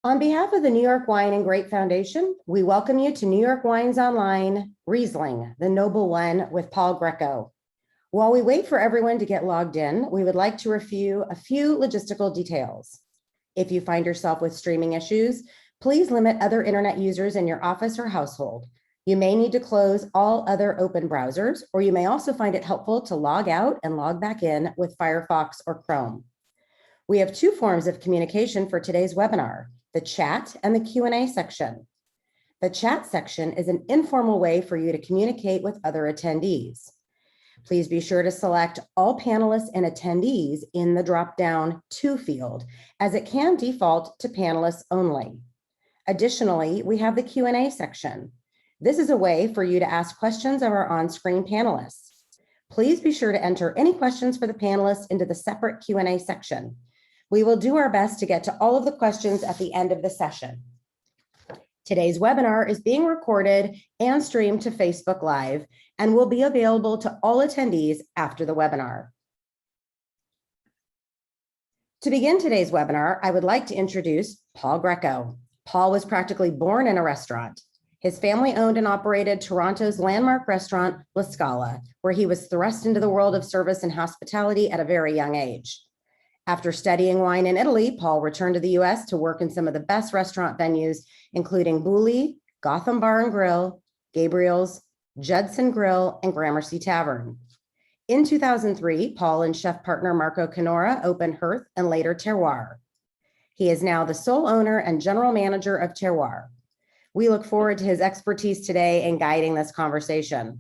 On behalf of the New York Wine and Grape Foundation, we welcome you to New York Wines Online Riesling, the Noble One with Paul Grieco. While we wait for everyone to get logged in, we would like to review a few logistical details. If you find yourself with streaming issues, please limit other internet users in your office or household. You may need to close all other open browsers, or you may also find it helpful to log out and log back in with Firefox or Chrome. We have two forms of communication for today's webinar, the chat and the Q&A section. The chat section is an informal way for you to communicate with other attendees. Please be sure to select all panelists and attendees in the drop-down To field, as it can default to panelists only. Additionally, we have the Q&A section. This is a way for you to ask questions of our on-screen panelists. Please be sure to enter any questions for the panelists into the separate Q&A section. We will do our best to get to all of the questions at the end of the session. Today's webinar is being recorded and streamed to Facebook Live and will be available to all attendees after the webinar. To begin today's webinar, I would like to introduce Paul Grieco. Paul was practically born in a restaurant. His family owned and operated Toronto's landmark restaurant, La Scala, where he was thrust into the world of service and hospitality at a very young age. After studying wine in Italy, Paul returned to the US to work in some of the best restaurant venues, including Bulli, Gotham Bar and Grill, Gabriel's, Judson Grill, and Gramercy Tavern. In 2003, Paul and chef partner Marco Canora opened Hearth and later Terroir. He is now the sole owner and general manager of Terroir. We look forward to his expertise today in guiding this conversation.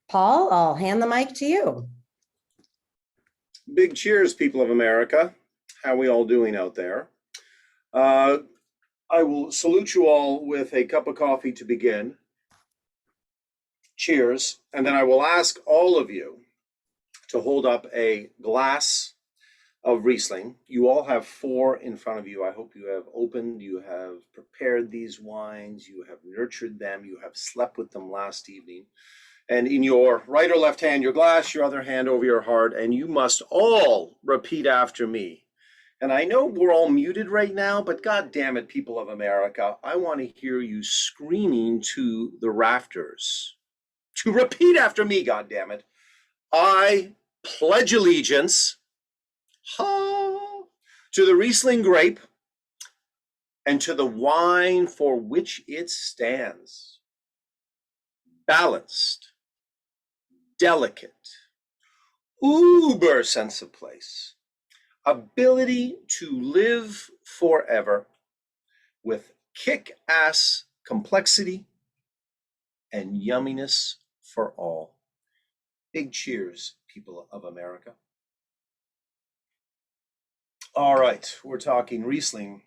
Paul, I'll hand the mic to you. Big cheers, people of America. How are we all doing out there? I will salute you all with a cup of coffee to begin. Cheers. And then I will ask all of you to hold up a glass of Riesling. You all have 4 in front of you. I hope you have opened, you have prepared these wines, you have nurtured them, you have slept with them last evening. And in your right or left hand, your glass, your other hand over your heart, and you must all repeat after me. And I know we're all muted right now, but God damn it, people of America, I want to hear you screaming to the rafters. To repeat after me, God damn it. I pledge allegiance to the Riesling grape and to the wine for which it stands. Balanced, delicate, uber sense of place, ability to live forever with kick-ass complexity and yumminess for all. Big cheers, people of America. All right, we're talking Riesling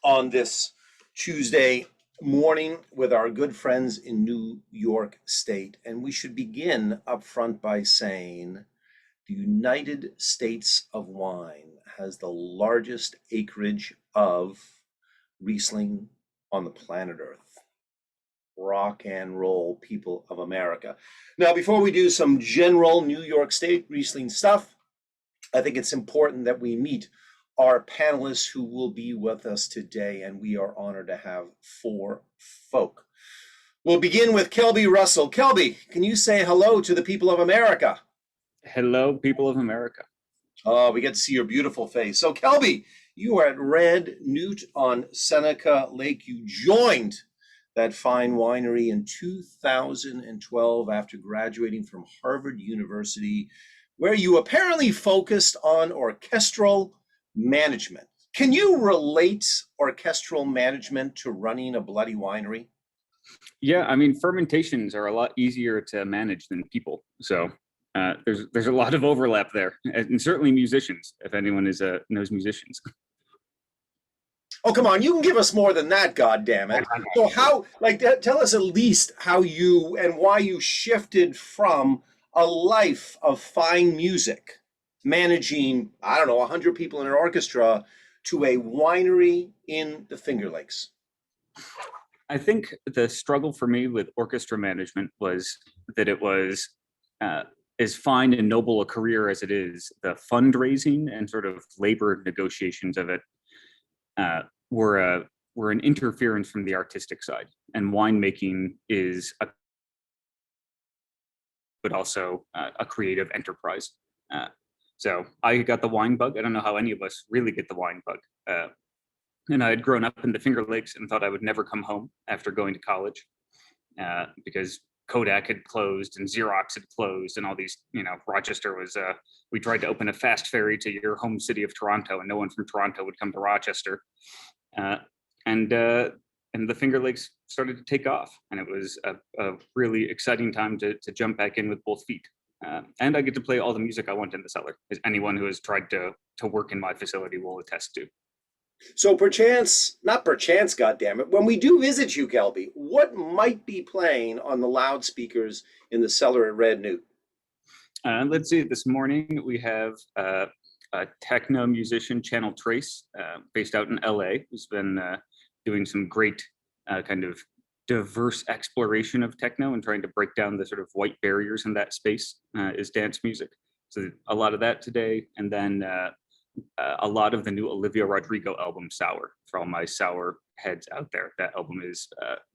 on this Tuesday morning with our good friends in New York State. And we should begin up front by saying the United States of Wine has the largest acreage of Riesling on the planet Earth. Rock and roll, people of America. Now, before we do some general New York State Riesling stuff, I think it's important that we meet our panelists who will be with us today, and we are honored to have 4 folk. We'll begin with Kelby Russell. Kelby, can you say hello to the people of America? Hello, people of America. Oh, we get to see your beautiful face. So Kelby, you are at Red Newt on Seneca Lake. You joined that fine winery in 2012 after graduating from Harvard University, where you apparently focused on orchestral management. Can you relate orchestral management to running a bloody winery? Yeah, I mean, fermentations are a lot easier to manage than people. So there's a lot of overlap there, and certainly musicians, if anyone knows musicians. Oh, come on, you can give us more than that, goddammit. So how, tell us at least how you and why you shifted from a life of fine music, managing, I don't know, 100 people in an orchestra, to a winery in the Finger Lakes. I think the struggle for me with orchestra management was that it was as fine and noble a career as it is, the fundraising and sort of labor negotiations of it were an interference from the artistic side, and winemaking is but also a creative enterprise. So I got the wine bug. I don't know how any of us really get the wine bug. And I had grown up in the Finger Lakes and thought I would never come home after going to college because Kodak had closed and Xerox had closed and all these, Rochester was, we tried to open a fast ferry to your home city of Toronto and no one from Toronto would come to Rochester. And the Finger Lakes started to take off. And it was a really exciting time to jump back in with both feet. And I get to play all the music I want in the cellar, as anyone who has tried to work in my facility will attest to. So not perchance, goddammit, when we do visit you, Kelby, what might be playing on the loudspeakers in the cellar at Red Newt? Let's see, this morning we have a techno musician, Channel Trace, based out in LA, who's been doing some great kind of diverse exploration of techno and trying to break down the sort of white barriers in that space is dance music. So a lot of that today. And then a lot of the new Olivia Rodrigo album, Sour, for all my sour heads out there. That album is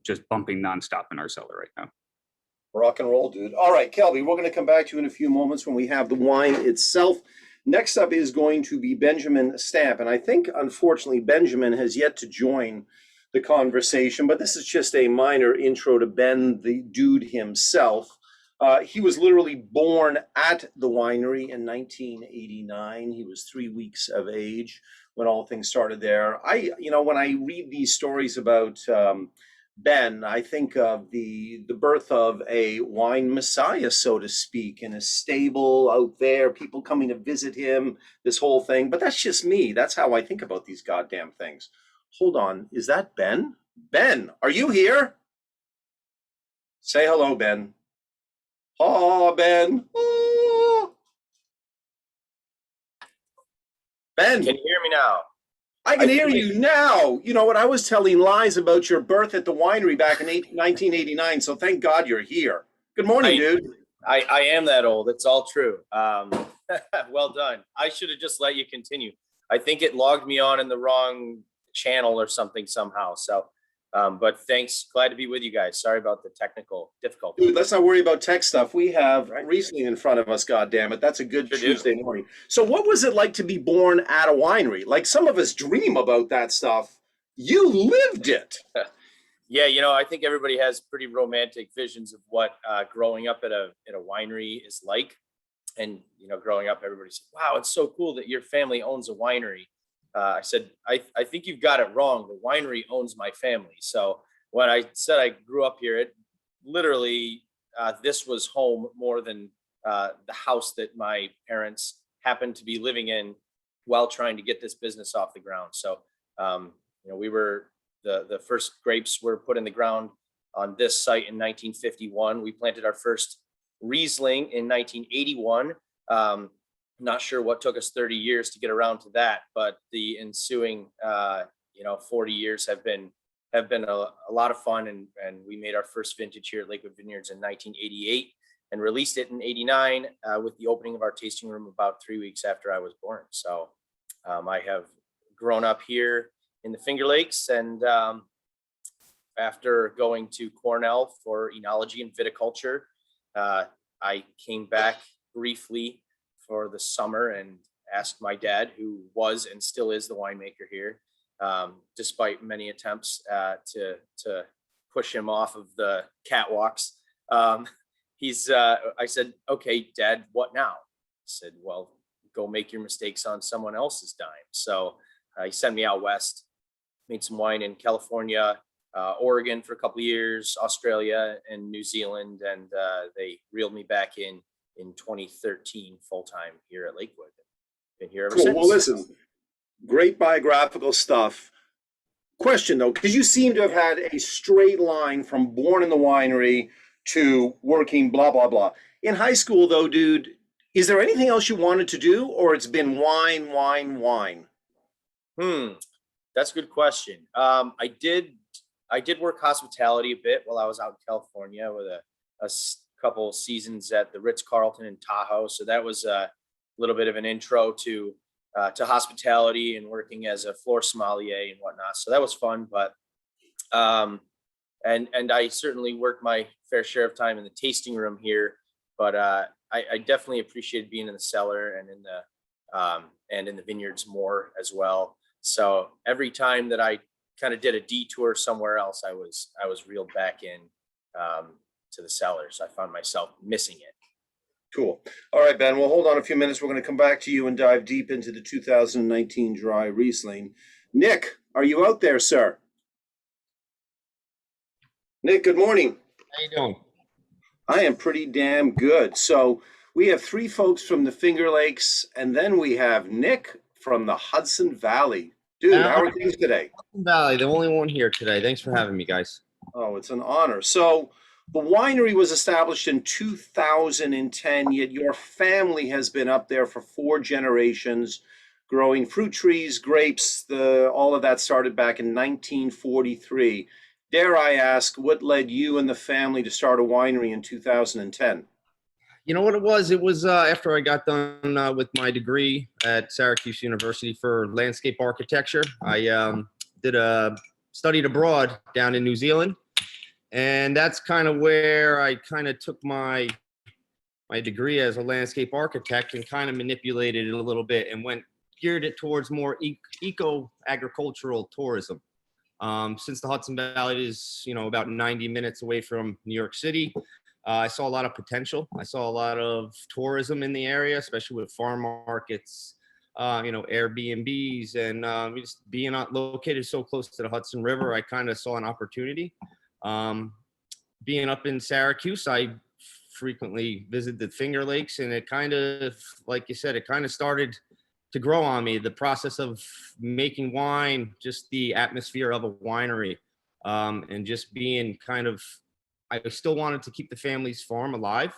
just bumping nonstop in our cellar right now. Rock and roll, dude. All right, Kelby, we're going to come back to you in a few moments when we have the wine itself. Next up is going to be Benjamin Stamp. And I think, unfortunately, Benjamin has yet to join the conversation, but this is just a minor intro to Ben, the dude himself. He was literally born at the winery in 1989. He was 3 weeks of age when all things started there. When I read these stories about Ben, I think of the birth of a wine messiah, so to speak, in a stable out there, people coming to visit him, this whole thing. But that's just me. That's how I think about these goddamn things. Hold on, is that Ben? Ben, are you here? Say hello, Ben. Oh, Ben. Oh. Ben. Can you hear me now? I can hear you now. You know what? I was telling lies about your birth at the winery back in 1989, so thank God you're here. Good morning, dude. I am that old. It's all true. Well done. I should have just let you continue. I think it logged me on in the wrong channel or something somehow. So, but thanks. Glad to be with you guys. Sorry about the technical difficulty. Dude, let's not worry about tech stuff. We have Riesling in front of us, goddammit. That's a good Tuesday morning. So what was it like to be born at a winery? Like some of us dream about that stuff. You lived it. Yeah, I think everybody has pretty romantic visions of what growing up at a winery is like. And, growing up, everybody said, wow, it's so cool that your family owns a winery. I said, I think you've got it wrong. The winery owns my family. So when I said I grew up here, it literally, this was home more than the house that my parents happened to be living in while trying to get this business off the ground. So, we were, the first grapes were put in the ground on this site in 1951. We planted our first Riesling in 1981. Not sure what took us 30 years to get around to that, but the ensuing 40 years have been a lot of fun, and we made our first vintage here at Lakewood Vineyards in 1988 and released it in 89 with the opening of our tasting room about 3 weeks after I was born. So I have grown up here in the Finger Lakes, and after going to Cornell for enology and viticulture, I came back briefly for the summer and asked my dad, who was and still is the winemaker here, despite many attempts to push him off of the catwalks. I said, okay, Dad, what now? He said, well, go make your mistakes on someone else's dime. So he sent me out west, made some wine in California, Oregon for a couple of years, Australia and New Zealand, and they reeled me back in 2013 full-time here at Lakewood. Been here ever since. Well, listen, great biographical stuff. Question though, because you seem to have had a straight line from born in the winery to working blah, blah, blah. In high school though, dude, is there anything else you wanted to do, or it's been wine, wine, wine? That's a good question. I did work hospitality a bit while I was out in California with a couple seasons at the Ritz-Carlton in Tahoe. So that was a little bit of an intro to to hospitality and working as a floor sommelier and whatnot. So that was fun, but and I certainly worked my fair share of time in the tasting room here, but I definitely appreciated being in the cellar and in the vineyards more as well. So every time that I kind of did a detour somewhere else, I was reeled back in to the cellars. I found myself missing it. Cool. All right, Ben, we'll hold on a few minutes. We're going to come back to you and dive deep into the 2019 dry Riesling. Nick, are you out there, sir? Nick, good morning. How you doing? I am pretty damn good. So we have three folks from the Finger Lakes, and then we have Nick from the Hudson Valley. Dude, how are things today? Hudson Valley, the only one here today. Thanks for having me, guys. Oh, it's an honor. So the winery was established in 2010, yet your family has been up there for 4 generations, growing fruit trees, grapes, all of that started back in 1943. Dare I ask, what led you and the family to start a winery in 2010? You know what it was? It was after I got done with my degree at Syracuse University for landscape architecture. I studied abroad down in New Zealand. And that's kind of where I kind of took my degree as a landscape architect and kind of manipulated it a little bit and geared it towards more eco-agricultural tourism. Since the Hudson Valley is, about 90 minutes away from New York City, I saw a lot of potential. I saw a lot of tourism in the area, especially with farm markets, Airbnbs, and just being located so close to the Hudson River, I kind of saw an opportunity. Being up in Syracuse, I frequently visit the Finger Lakes, and it kind of, like you said, it kind of started to grow on me. The process of making wine, just the atmosphere of a winery, and just being I still wanted to keep the family's farm alive.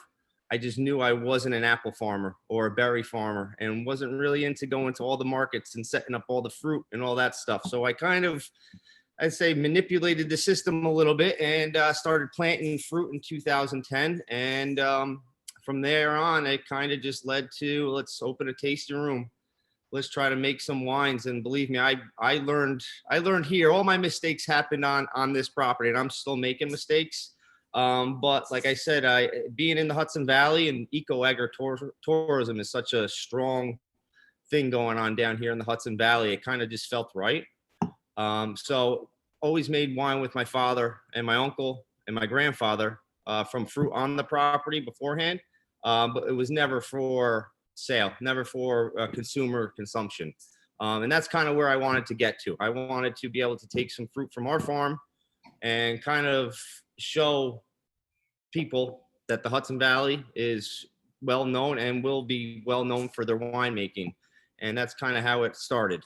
I just knew I wasn't an apple farmer or a berry farmer and wasn't really into going to all the markets and setting up all the fruit and all that stuff. So I I'd say manipulated the system a little bit and started planting fruit in 2010. And from there on, it kind of just led to, let's open a tasting room. Let's try to make some wines. And believe me, I learned here, all my mistakes happened on this property, and I'm still making mistakes. But like I said, being in the Hudson Valley and eco-agritourism is such a strong thing going on down here in the Hudson Valley. It kind of just felt right. So always made wine with my father and my uncle and my grandfather from fruit on the property beforehand. But it was never for sale, never for consumer consumption. And that's kind of where I wanted to get to. I wanted to be able to take some fruit from our farm and kind of show people that the Hudson Valley is well known and will be well known for their winemaking. And that's kind of how it started.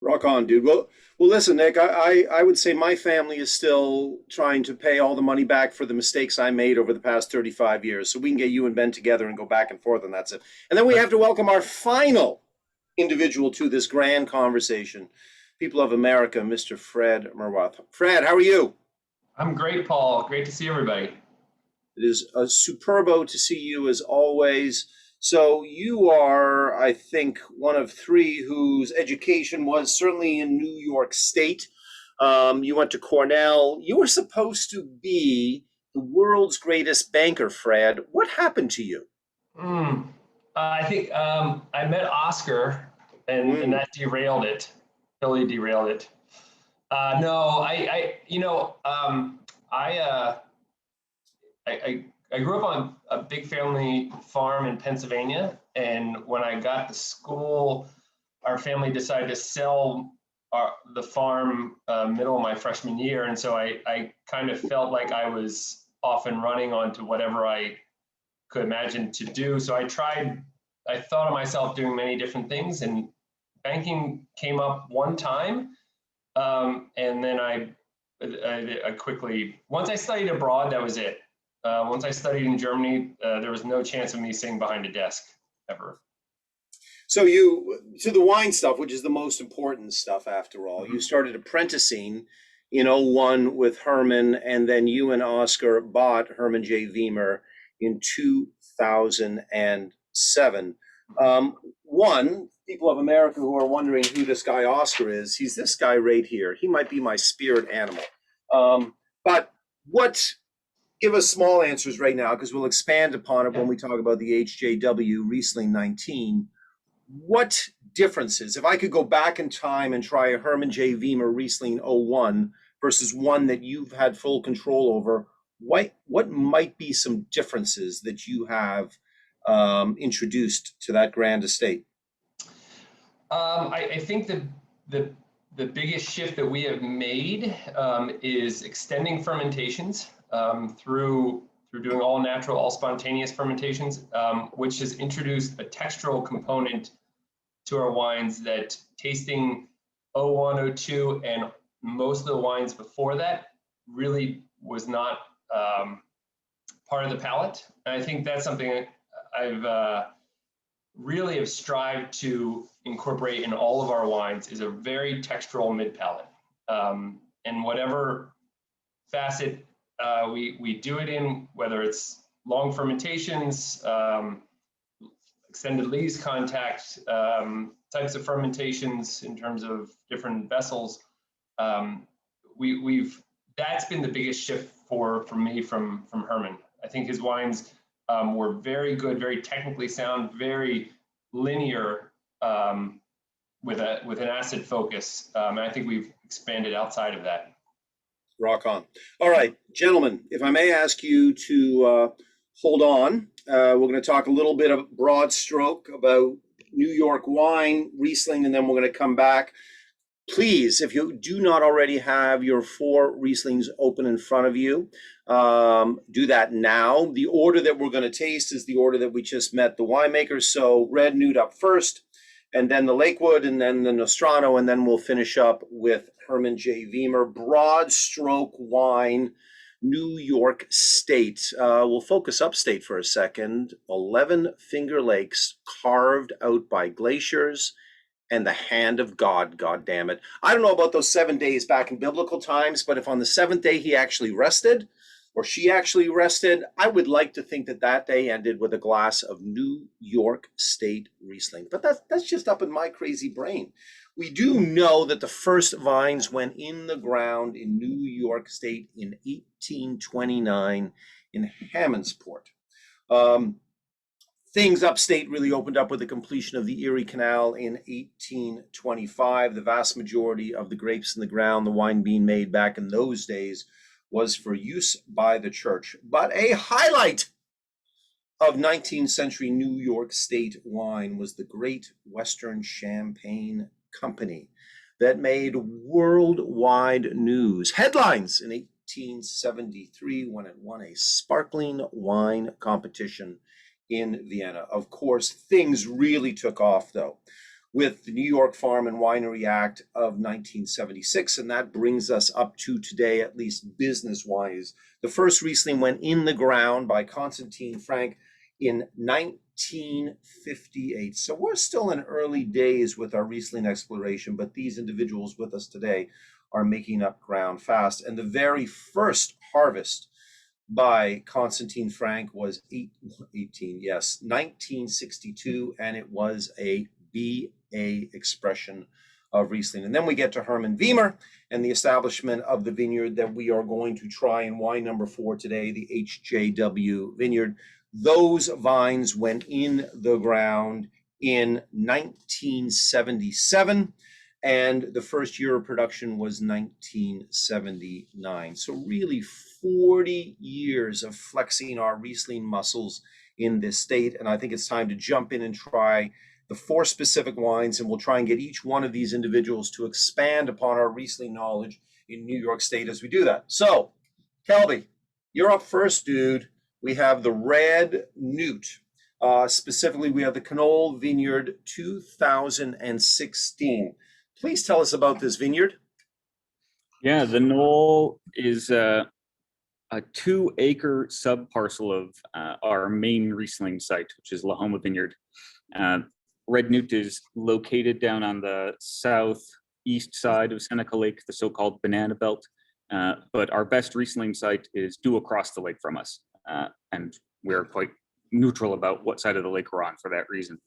Rock on, dude. Well, listen, Nick, I would say my family is still trying to pay all the money back for the mistakes I made over the past 35 years. So we can get you and Ben together and go back and forth, and that's it. And then we have to welcome our final individual to this grand conversation. People of America, Mr. Fred Merwath. Fred, how are you? I'm great, Paul. Great to see everybody. It is a superbo to see you as always. So you are, I think, one of 3 whose education was certainly in New York State. You went to Cornell. You were supposed to be the world's greatest banker, Fred. What happened to you? I think I met Oscar, and that derailed it. Really derailed it. No, I grew up on a big family farm in Pennsylvania, and when I got to school, our family decided to sell the farm middle of my freshman year, and so I kind of felt like I was off and running onto whatever I could imagine to do. So I thought of myself doing many different things, and banking came up one time, and then I quickly, once I studied abroad, that was it. Once I studied in Germany, there was no chance of me sitting behind a desk ever. So to the wine stuff, which is the most important stuff after all, you started apprenticing in 2001 with Hermann, and then you and Oscar bought Hermann J. Wiemer in 2007. One, people of America who are wondering who this guy Oscar is, he's this guy right here. He might be my spirit animal. But give us small answers right now, because we'll expand upon it when we talk about the HJW Riesling 19. What differences, if I could go back in time and try a Hermann J. Wiemer Riesling 01 versus one that you've had full control over, what might be some differences that you have introduced to that grand estate? I think the biggest shift that we have made is extending fermentations through doing all natural, all spontaneous fermentations, which has introduced a textural component to our wines that tasting 01, 02, and most of the wines before that really was not part of the palate. And I think that's something I've really have strived to incorporate in all of our wines, is a very textural mid palate. And whatever facet we do it in, whether it's long fermentations, extended lees contact, types of fermentations in terms of different vessels, that's been the biggest shift for me from Hermann. I think his wines were very good, very technically sound, very linear, with an acid focus. And I think we've expanded outside of that. Rock on. All right, gentlemen, if I may ask you to hold on. We're going to talk a little bit of broad stroke about New York wine, Riesling, and then we're going to come back. Please, if you do not already have your 4 Rieslings open in front of you, do that now. The order that we're going to taste is the order that we just met the winemakers. So red Newt up first, and then the Lakewood, and then the Nostrano, and then we'll finish up with Hermann J. Wiemer, broad stroke wine, New York State. We'll focus upstate for a second. 11 Finger Lakes carved out by glaciers and the hand of God, God damn it. I don't know about those 7 days back in biblical times, but if on the 7th day he actually rested, or she actually rested, I would like to think that that day ended with a glass of New York State Riesling. But that's just up in my crazy brain. We do know that the first vines went in the ground in New York State in 1829 in Hammondsport. Things upstate really opened up with the completion of the Erie Canal in 1825. The vast majority of the grapes in the ground, the wine being made back in those days, was for use by the church. But a highlight of 19th century New York State wine was the Great Western Champagne Company that made worldwide news. Headlines in 1873 when it won a sparkling wine competition in Vienna. Of course, things really took off, though, with the New York Farm and Winery Act of 1976, and that brings us up to today, at least business-wise. The first Riesling went in the ground by Constantine Frank in 1958. So we're still in early days with our Riesling exploration, but these individuals with us today are making up ground fast. And the very first harvest by Constantine Frank was 1962, and it was a BA expression of Riesling. And then we get to Hermann Wiemer and the establishment of the vineyard that we are going to try in wine number 4 today, the HJW Vineyard. Those vines went in the ground in 1977, and the first year of production was 1979. So really 40 years of flexing our Riesling muscles in this state. And I think it's time to jump in and try the 4 specific wines, and we'll try and get each one of these individuals to expand upon our Riesling knowledge in New York State as we do that. So, Kelby, you're up first, dude. We have the red Newt. Specifically, we have the Knoll Vineyard 2016. Please tell us about this vineyard. Yeah, the Knoll is a 2-acre subparcel of our main Riesling site, which is Lahoma Vineyard. Red Newt is located down on the southeast side of Seneca Lake, the so-called Banana Belt. But our best Riesling site is due across the lake from us. And we're quite neutral about what side of the lake we're on for that reason.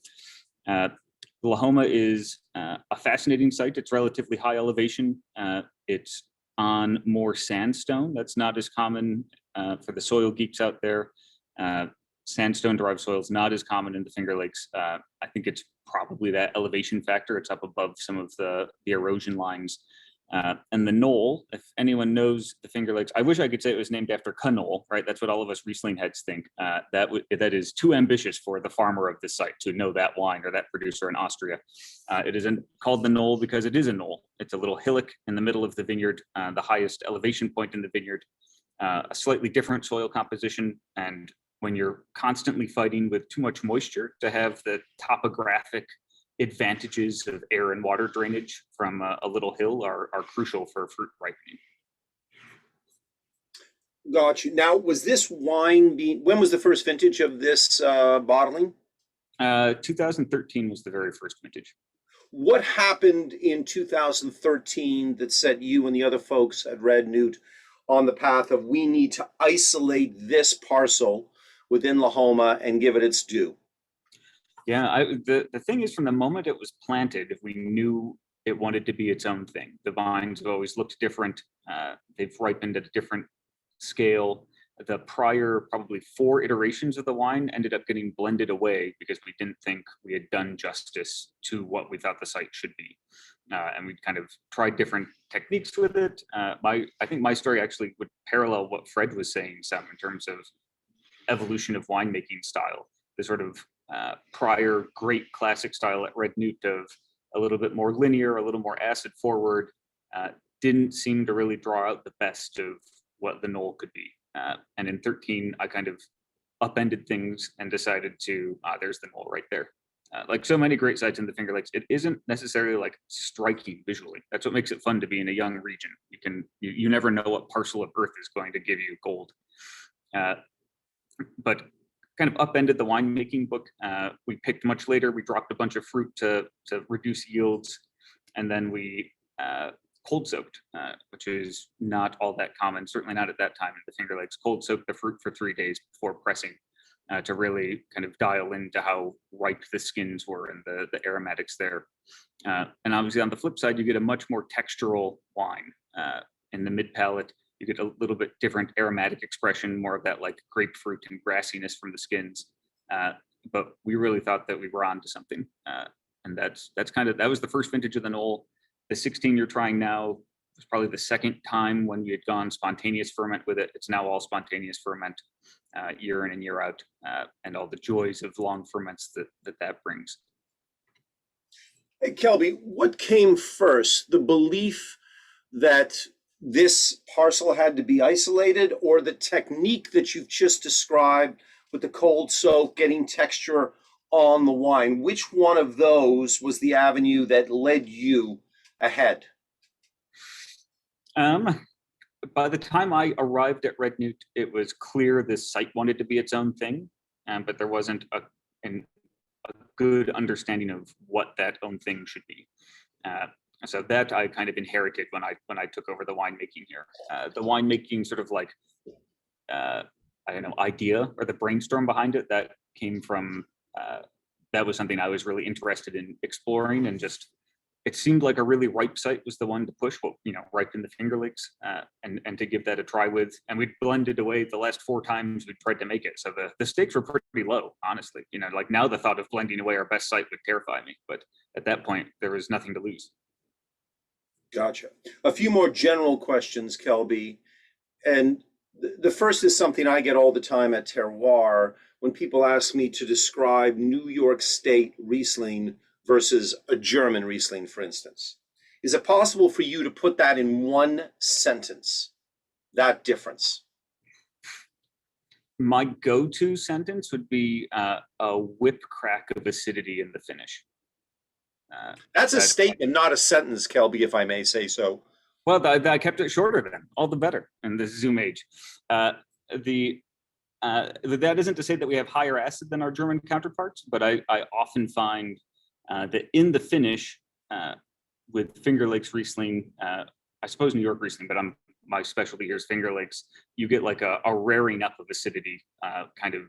Lahoma is a fascinating site. It's relatively high elevation. It's on more sandstone. That's not as common for the soil geeks out there. Sandstone-derived soil is not as common in the Finger Lakes. I think it's probably that elevation factor. It's up above some of the erosion lines. And the Knoll, if anyone knows the Finger Lakes, I wish I could say it was named after Knoll, right? That's what all of us Riesling heads think. That is too ambitious for the farmer of this site to know that wine or that producer in Austria. It isn't called the Knoll because it is a knoll. It's a little hillock in the middle of the vineyard, the highest elevation point in the vineyard, a slightly different soil composition. And when you're constantly fighting with too much moisture, to have the topographic advantages of air and water drainage from a little hill are crucial for fruit ripening. Got you. Now, was this wine when was the first vintage of this bottling? 2013 was the very first vintage. What happened in 2013 that set you and the other folks at Red Newt on the path of we need to isolate this parcel within Lahoma and give it its due? Yeah, the thing is, from the moment it was planted, we knew it wanted to be its own thing. The vines have always looked different. They've ripened at a different scale. The prior probably 4 iterations of the wine ended up getting blended away because we didn't think we had done justice to what we thought the site should be. And we kind of tried different techniques with it. I think my story actually would parallel what Fred was saying some in terms of evolution of winemaking style. The sort of prior great classic style at Red Newt of a little bit more linear, a little more acid forward, didn't seem to really draw out the best of what the Knoll could be. And in 13, I kind of upended things and decided to, there's the Knoll right there. Like so many great sites in the Finger Lakes, it isn't necessarily like striking visually. That's what makes it fun to be in a young region. You never know what parcel of earth is going to give you gold. But kind of upended the winemaking book. We picked much later. We dropped a bunch of fruit to reduce yields, and then we cold soaked, which is not all that common. Certainly not at that time in the Finger Lakes. Cold soaked the fruit for 3 days before pressing to really kind of dial into how ripe the skins were and the aromatics there. And obviously on the flip side, you get a much more textural wine in the mid palate. You get a little bit different aromatic expression, more of that like grapefruit and grassiness from the skins. But we really thought that we were onto something. And that was the first vintage of the Knoll. The 16 you're trying now was probably the second time when we had gone spontaneous ferment with it. It's now all spontaneous ferment year in and year out, and all the joys of long ferments that brings. Hey, Kelby, what came first? The belief that this parcel had to be isolated, or the technique that you've just described with the cold soak, getting texture on the wine? Which one of those was the avenue that led you ahead? By the time I arrived at Red Newt, it was clear this site wanted to be its own thing, but there wasn't a good understanding of what that own thing should be. So that I kind of inherited when I took over the winemaking here. The winemaking sort of like, I don't know, idea or the brainstorm behind it, that came from, that was something I was really interested in exploring, and just, it seemed like a really ripe site was the one to push, ripe in the Finger Lakes, and to give that a try with. And we blended away the last 4 times we tried to make it. So the stakes were pretty low, honestly. Like now the thought of blending away our best site would terrify me. But at that point, there was nothing to lose. Gotcha. A few more general questions, Kelby. And the first is something I get all the time at Terroir when people ask me to describe New York State Riesling versus a German Riesling, for instance. Is it possible for you to put that in one sentence, that difference? My go-to sentence would be a whip crack of acidity in the finish. That's a statement, not a sentence, Kelby, if I may say so. Well, I kept it shorter then, all the better in this Zoom age. That isn't to say that we have higher acid than our German counterparts, but I often find that in the finish with Finger Lakes Riesling, I suppose New York Riesling, but I'm my specialty here is Finger Lakes, you get like a raring up of acidity, kind of,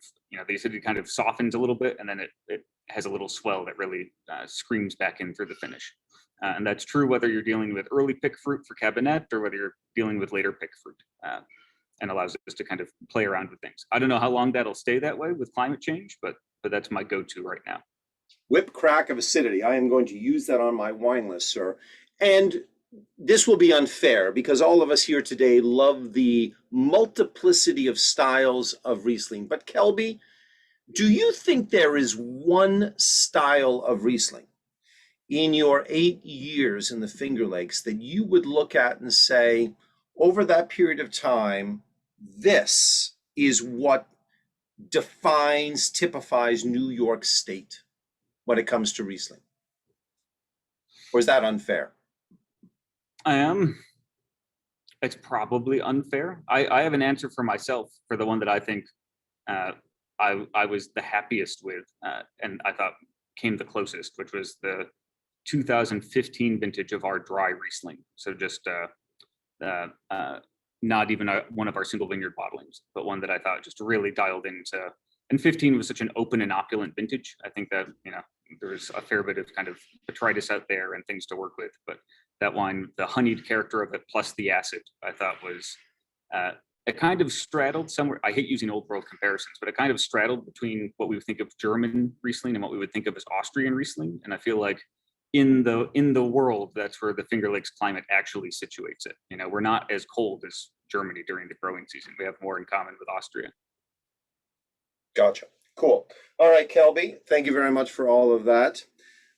the acidity kind of softens a little bit, and then it has a little swell that really screams back in through the finish. And that's true whether you're dealing with early pick fruit for Cabernet or whether you're dealing with later pick fruit, and allows us to kind of play around with things. I don't know how long that'll stay that way with climate change, but that's my go-to right now. Whip crack of acidity. I am going to use that on my wine list, sir. And this will be unfair because all of us here today love the multiplicity of styles of Riesling. But Kelby, do you think there is one style of Riesling in your 8 years in the Finger Lakes that you would look at and say, over that period of time, this is what defines, typifies New York State when it comes to Riesling? Or is that unfair? It's probably unfair. I have an answer for myself for the one that I think I was the happiest with, and I thought came the closest, which was the 2015 vintage of our dry Riesling. So just not even one of our single vineyard bottlings, but one that I thought just really dialed into. And 15 was such an open and opulent vintage. I think that, there's a fair bit of kind of botrytis out there and things to work with, but that wine, the honeyed character of it plus the acid, I thought was, it kind of straddled somewhere. I hate using old world comparisons, but it kind of straddled between what we would think of German Riesling and what we would think of as Austrian Riesling. And I feel like in the world, that's where the Finger Lakes climate actually situates it. We're not as cold as Germany during the growing season. We have more in common with Austria. Gotcha. Cool. All right, Kelby, thank you very much for all of that.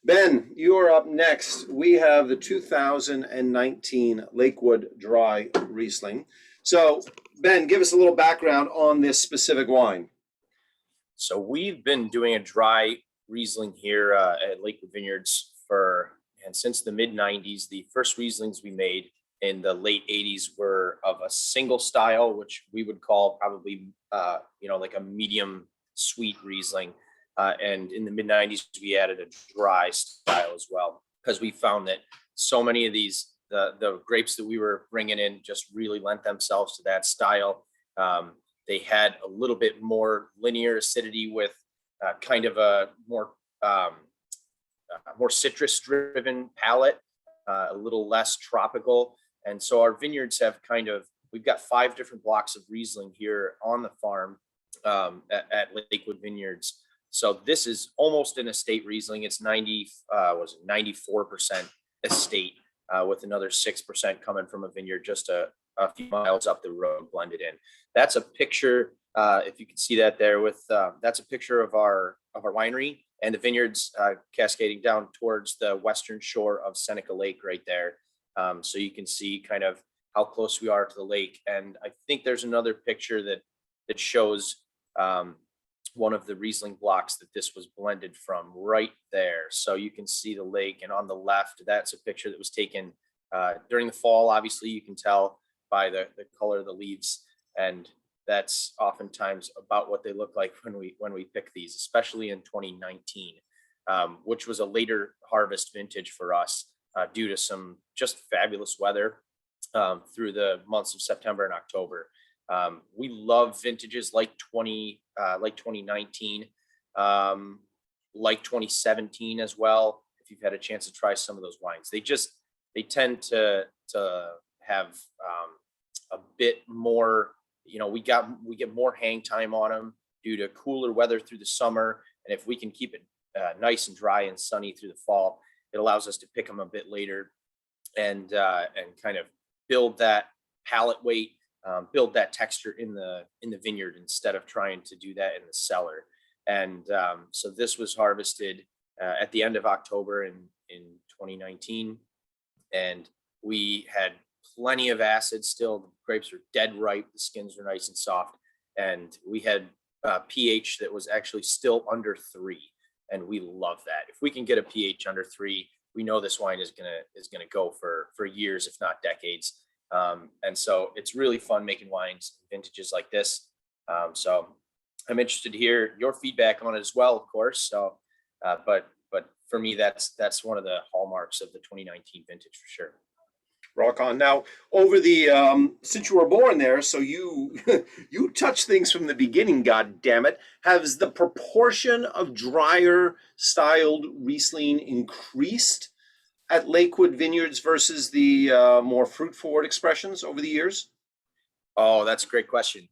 Ben, you are up next. We have the 2019 Lakewood Dry Riesling. So, Ben, give us a little background on this specific wine. So we've been doing a dry Riesling here at Lakewood Vineyards since the mid 90s. The first Rieslings we made in the late 80s were of a single style, which we would call probably, like a medium sweet Riesling. And in the mid 90s, we added a dry style as well, because we found that so many of these, the grapes that we were bringing in just really lent themselves to that style. They had a little bit more linear acidity with kind of a more citrus driven palate, a little less tropical. And so our vineyards have we've got 5 different blocks of Riesling here on the farm at Lakewood Vineyards. So this is almost an estate Riesling. It's 94% estate, with another 6% coming from a vineyard just a few miles up the road blended in. That's a picture, if you can see that there, that's a picture of our winery and the vineyards cascading down towards the western shore of Seneca Lake right there. So you can see kind of how close we are to the lake. And I think there's another picture that shows one of the Riesling blocks that this was blended from right there. So you can see the lake, and on the left, that's a picture that was taken during the fall. Obviously, you can tell by the color of the leaves, and that's oftentimes about what they look like when we pick these, especially in 2019, which was a later harvest vintage for us due to some just fabulous weather through the months of September and October. We love vintages like 2019, like 2017 as well. If you've had a chance to try some of those wines, they tend to have a bit more, we get more hang time on them due to cooler weather through the summer. And if we can keep it nice and dry and sunny through the fall, it allows us to pick them a bit later and kind of build that palate weight, build that texture in the vineyard instead of trying to do that in the cellar. And so this was harvested at the end of October in 2019, and we had plenty of acid still. The grapes are dead ripe, the skins are nice and soft, and we had pH that was actually still under 3, and we love that. If we can get a pH under 3, we know this wine is gonna go for years, if not decades. And so it's really fun making wines, vintages like this. So I'm interested to hear your feedback on it as well, of course. So, but for me, that's one of the hallmarks of the 2019 vintage for sure. Rock on. Now, over the since you were born there, so you you touch things from the beginning. God damn it! Has the proportion of drier styled Riesling increased at Lakewood Vineyards versus the more fruit forward expressions over the years? Oh, that's a great question.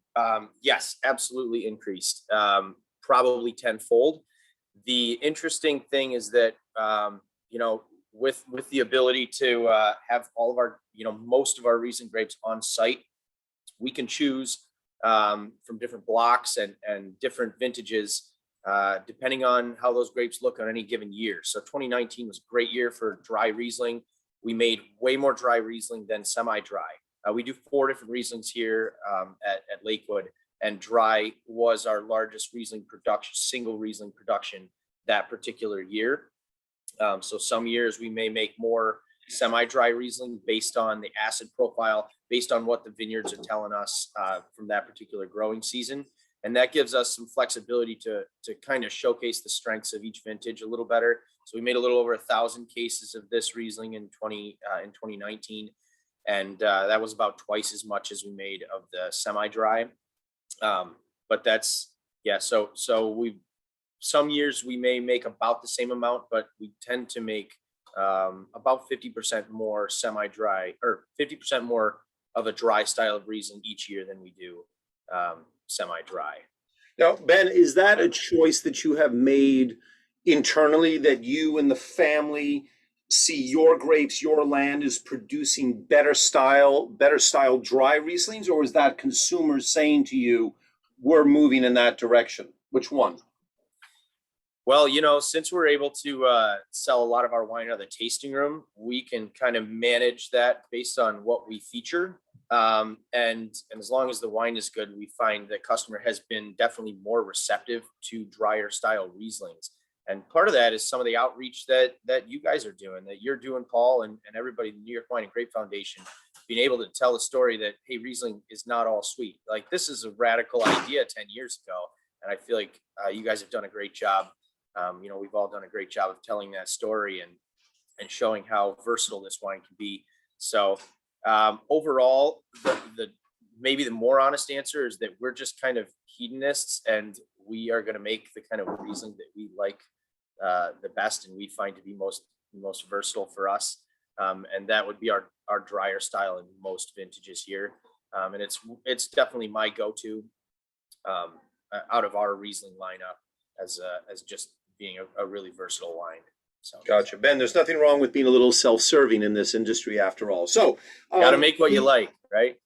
Yes, absolutely increased, probably tenfold. The interesting thing is that, you know, with the ability to have all of our, you know, most of our Riesling grapes on site, we can choose from different blocks and different vintages, depending on how those grapes look on any given year. So 2019 was a great year for dry Riesling. We made way more dry Riesling than semi-dry. We do 4 different Rieslings here at Lakewood, and dry was our largest Riesling production, single Riesling production that particular year. So some years we may make more semi-dry Riesling based on the acid profile, based on what the vineyards are telling us from that particular growing season. And that gives us some flexibility to kind of showcase the strengths of each vintage a little better. So we made a little over 1,000 cases of this Riesling in 2019. And that was about twice as much as we made of the semi-dry. But that's, yeah, so some years we may make about the same amount, but we tend to make about 50% more semi-dry, or 50% more of a dry style of Riesling each year than we do semi-dry. Now, Ben, is that a choice that you have made internally, that you and the family see your grapes, your land is producing better style dry Rieslings, or is that consumers saying to you, we're moving in that direction? Which one? Well, you know, since we're able to sell a lot of our wine out of the tasting room, we can kind of manage that based on what we feature. And as long as the wine is good, we find the customer has been definitely more receptive to drier style Rieslings. And part of that is some of the outreach that you guys are doing, that you're doing, Paul, and everybody in the New York Wine and Grape Foundation, being able to tell the story that, hey, Riesling is not all sweet. Like, this is a radical idea 10 years ago. And I feel like you guys have done a great job. You know, we've all done a great job of telling that story and showing how versatile this wine can be. So overall, maybe the more honest answer is that we're just kind of hedonists, and we are going to make the kind of Riesling that we like the best and we find to be most versatile for us. And that would be our drier style in most vintages here. And it's definitely my go-to out of our Riesling lineup as just being a really versatile wine. So Gotcha. Ben, there's nothing wrong with being a little self-serving in this industry after all. So got to make what you like, right?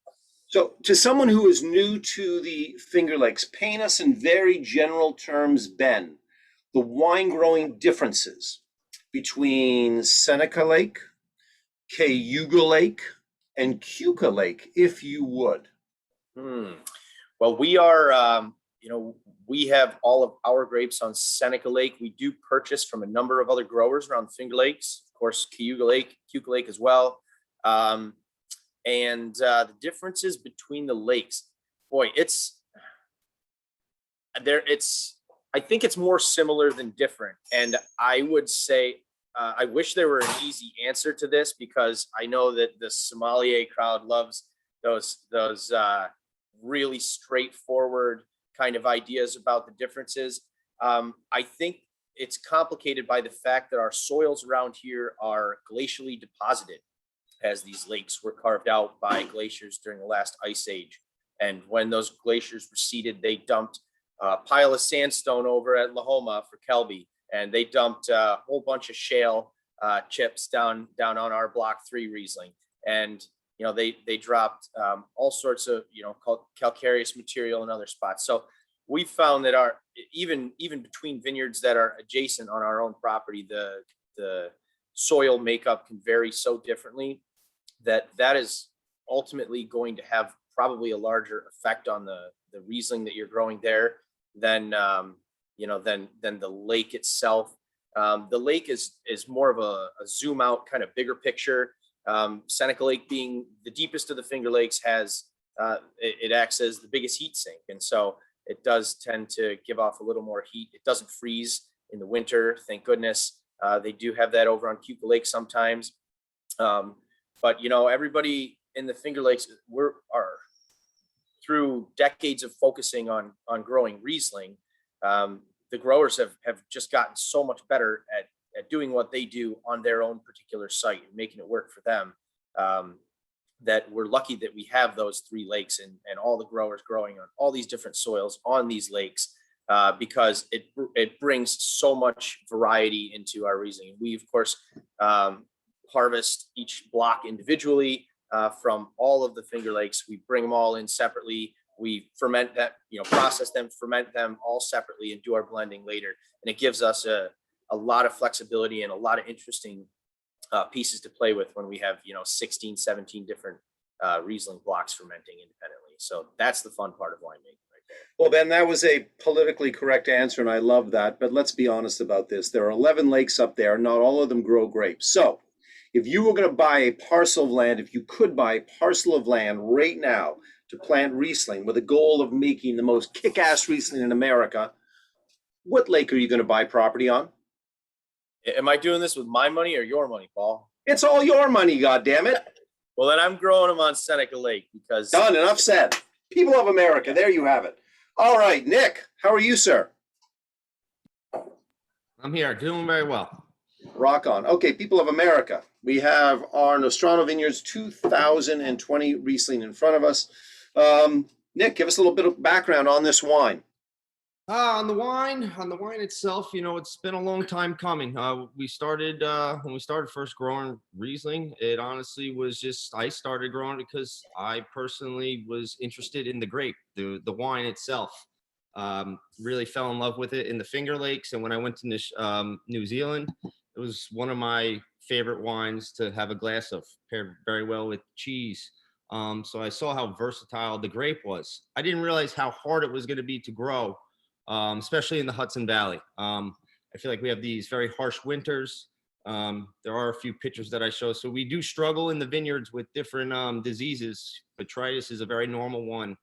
So to someone who is new to the Finger Lakes, paint us in very general terms, Ben, the wine growing differences between Seneca Lake, Cayuga Lake, and Keuka Lake, if you would. Well, we are, you know, we have all of our grapes on Seneca Lake. We do purchase from a number of other growers around the Finger Lakes, of course, Cayuga Lake as well. And the differences between the lakes, boy, I think it's more similar than different. And I would say, I wish there were an easy answer to this, because I know that the sommelier crowd loves those really straightforward kind of ideas about the differences. I think it's complicated by the fact that our soils around here are glacially deposited, as these lakes were carved out by glaciers during the last ice age. And when those glaciers receded, they dumped a pile of sandstone over at Lahoma for Kelby, and they dumped a whole bunch of shale chips down on our Block 3 Riesling. And you know, they dropped all sorts of, you know, calcareous material in other spots. So we found that our even between vineyards that are adjacent on our own property, the soil makeup can vary so differently that is ultimately going to have probably a larger effect on the Riesling that you're growing there than you know, than the lake itself. The lake is more of a zoom out kind of bigger picture. Seneca Lake, being the deepest of the Finger Lakes, has it acts as the biggest heat sink, and so it does tend to give off a little more heat. It doesn't freeze in the winter, thank goodness. They do have that over on Keuka Lake sometimes. But, you know, everybody in the Finger Lakes, are through decades of focusing on growing Riesling, the growers have just gotten so much better at doing what they do on their own particular site and making it work for them. That we're lucky that we have those 3 lakes and all the growers growing on all these different soils on these lakes, because it brings so much variety into our Riesling. We, of course, harvest each block individually from all of the Finger Lakes. We bring them all in separately. We ferment that, you know, process them, ferment them all separately, and do our blending later. And it gives us a lot of flexibility and a lot of interesting pieces to play with when we have, you know, 16, 17 different Riesling blocks fermenting independently. So that's the fun part of winemaking right there. Well, Ben, that was a politically correct answer, and I love that. But let's be honest about this. There are 11 lakes up there. Not all of them grow grapes. So if you were going to buy a parcel of land, if you could buy a parcel of land right now to plant Riesling with a goal of making the most kick-ass Riesling in America, what lake are you going to buy property on? Am I doing this with my money or your money, Paul? It's all your money, goddammit. Well, then I'm growing them on Seneca Lake because... Done, enough said. People of America, there you have it. All right, Nick, how are you, sir? I'm here, doing very well. Rock on. Okay, people of America, we have our Nostrano Vineyards 2020 Riesling in front of us. Nick, give us a little bit of background on this wine. On the wine itself, you know, it's been a long time coming. We started when we started first growing Riesling. It honestly was just, I started growing because I personally was interested in the grape, the wine itself. Really fell in love with it in the Finger Lakes, and when I went to New Zealand, it was one of my favorite wines to have a glass of, paired very well with cheese. So I saw how versatile the grape was. I didn't realize how hard it was going to be to grow. Especially in the Hudson Valley. I feel like we have these very harsh winters. There are a few pictures that I show. So we do struggle in the vineyards with different diseases. Vitis is a very normal one.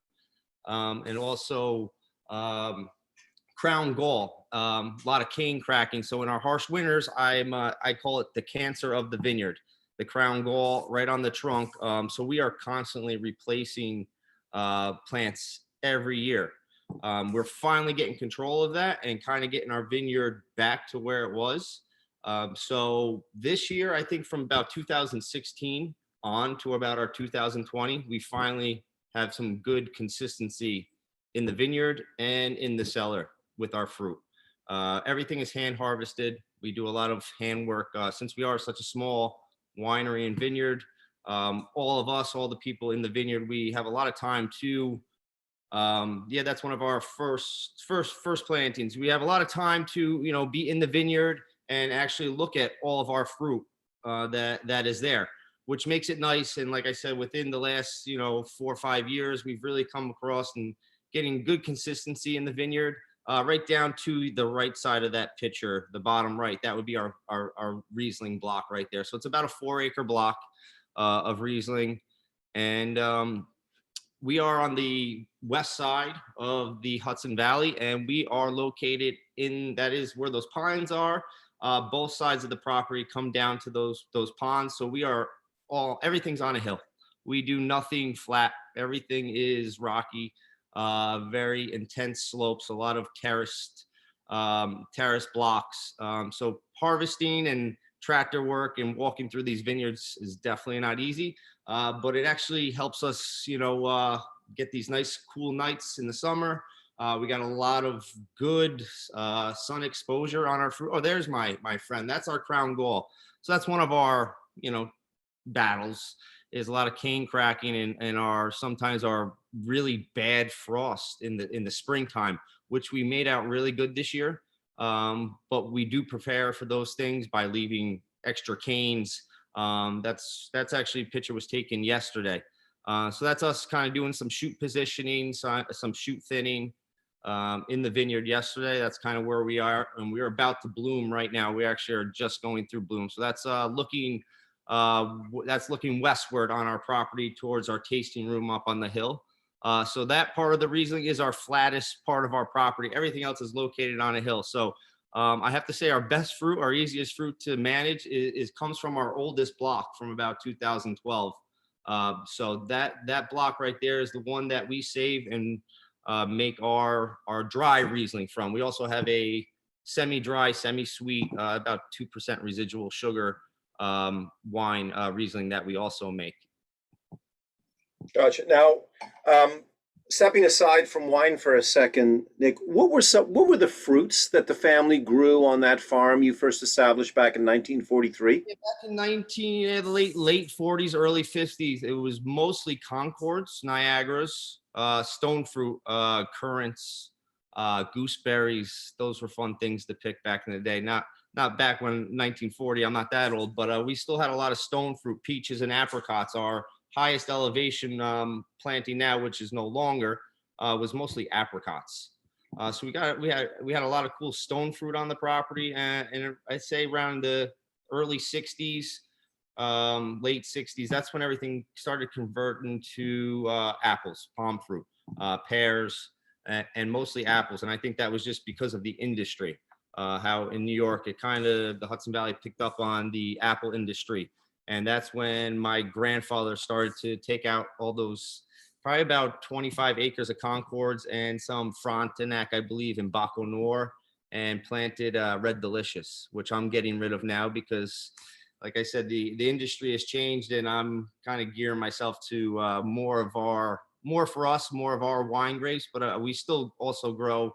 And also crown gall, a lot of cane cracking. So in our harsh winters, I call it the cancer of the vineyard, the crown gall right on the trunk. So we are constantly replacing plants every year. We're finally getting control of that and kind of getting our vineyard back to where it was. So this year, I think from about 2016 on to about our 2020, we finally have some good consistency in the vineyard and in the cellar with our fruit. Everything is hand harvested. We do a lot of hand work since we are such a small winery and vineyard. All of us, all the people in the vineyard, we have a lot of time to that's one of our first plantings. We have a lot of time to, you know, be in the vineyard and actually look at all of our fruit that is there, which makes it nice. And like I said, within the last, you know, 4 or 5 years, we've really come across and getting good consistency in the vineyard, right down to the right side of that picture, the bottom right. That would be our Riesling block right there. So it's about a 4-acre block of Riesling. And we are on the west side of the Hudson Valley, and we are located that is where those pines are. Both sides of the property come down to those ponds. So everything's on a hill. We do nothing flat. Everything is rocky, very intense slopes, a lot of terrace blocks. So harvesting and tractor work and walking through these vineyards is definitely not easy. But it actually helps us, you know, get these nice cool nights in the summer. We got a lot of good sun exposure on our fruit. Oh, there's my friend. That's our crown gall. So that's one of our, you know, battles, is a lot of cane cracking and sometimes our really bad frost in the springtime, which we made out really good this year. But we do prepare for those things by leaving extra canes. That's actually a picture was taken yesterday. So that's us kind of doing some shoot positioning, some shoot thinning in the vineyard yesterday. That's kind of where we are, and we're about to bloom right now. We actually are just going through bloom. So that's looking westward on our property towards our tasting room up on the hill. So that part of the Riesling is our flattest part of our property. Everything else is located on a hill. So I have to say our best fruit, our easiest fruit to manage comes from our oldest block from about 2012. So that block right there is the one that we save and make our dry Riesling from. We also have a semi-dry, semi-sweet, about 2% residual sugar wine Riesling that we also make. Gotcha. Now, stepping aside from wine for a second, Nick, what were the fruits that the family grew on that farm you first established back in 1943? Yeah, back in the late 40s, early 50s, it was mostly Concords, Niagaras, stone fruit, currants, gooseberries. Those were fun things to pick back in the day. Not back when 1940. I'm not that old, but we still had a lot of stone fruit, peaches, and apricots. Our highest elevation planting now, which is no longer, was mostly apricots. So we had a lot of cool stone fruit on the property, and I'd say around the early 60s, late 60s, that's when everything started converting to apples, palm fruit, pears, and mostly apples. And I think that was just because of the industry, how in New York, the Hudson Valley picked up on the apple industry. And that's when my grandfather started to take out all those, probably about 25 acres of Concords and some Frontenac, I believe, in Baco Noir, and planted Red Delicious, which I'm getting rid of now because, like I said, the industry has changed, and I'm kind of gearing myself to more of our wine grapes. But we still also grow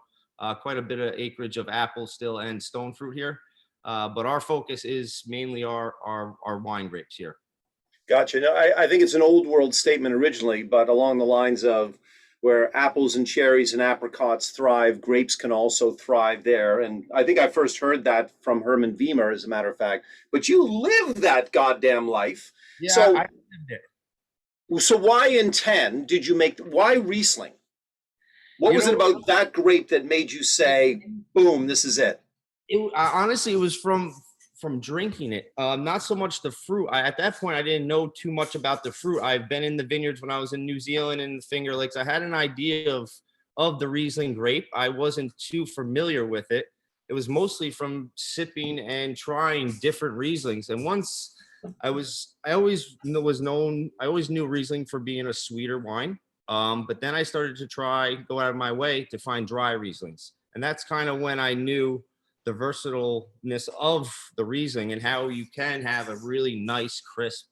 quite a bit of acreage of apple still and stone fruit here. But our focus is mainly our wine grapes here. Gotcha. No, I think it's an old world statement originally, but along the lines of where apples and cherries and apricots thrive, grapes can also thrive there. And I think I first heard that from Hermann Wiemer, as a matter of fact. But you lived that goddamn life. Yeah, So, I lived it. so why in 10 did you why Riesling? What was it about that grape that made you say, boom, this is it? Honestly, it was from drinking it, not so much the fruit. At that point, I didn't know too much about the fruit. I've been in the vineyards when I was in New Zealand and the Finger Lakes. I had an idea of the Riesling grape. I wasn't too familiar with it. It was mostly from sipping and trying different Rieslings. And once I always knew Riesling for being a sweeter wine. But then I started to go out of my way to find dry Rieslings. And that's kind of when I knew the versatility of the Riesling and how you can have a really nice, crisp,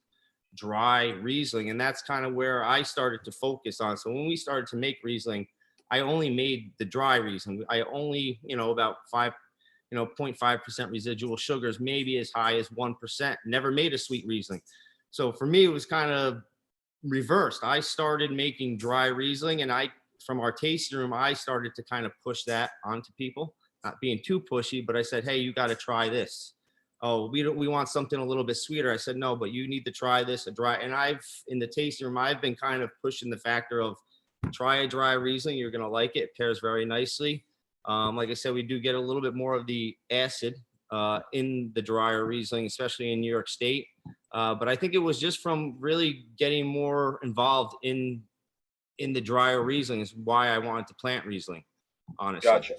dry Riesling. And that's kind of where I started to focus on. So when we started to make Riesling, I only made the dry Riesling. I only, about 0.5% residual sugars, maybe as high as 1%, never made a sweet Riesling. So for me, it was kind of reversed. I started making dry Riesling, and from our tasting room, I started to kind of push that onto people. Not being too pushy, but I said, hey, you got to try this. Oh, we want something a little bit sweeter. I said, no, but you need to try this, a dry. And in the tasting room, I've been kind of pushing the factor of try a dry Riesling. You're going to like it. It pairs very nicely. Like I said, we do get a little bit more of the acid in the drier Riesling, especially in New York State. But I think it was just from really getting more involved in the drier Riesling is why I wanted to plant Riesling, honestly. Gotcha.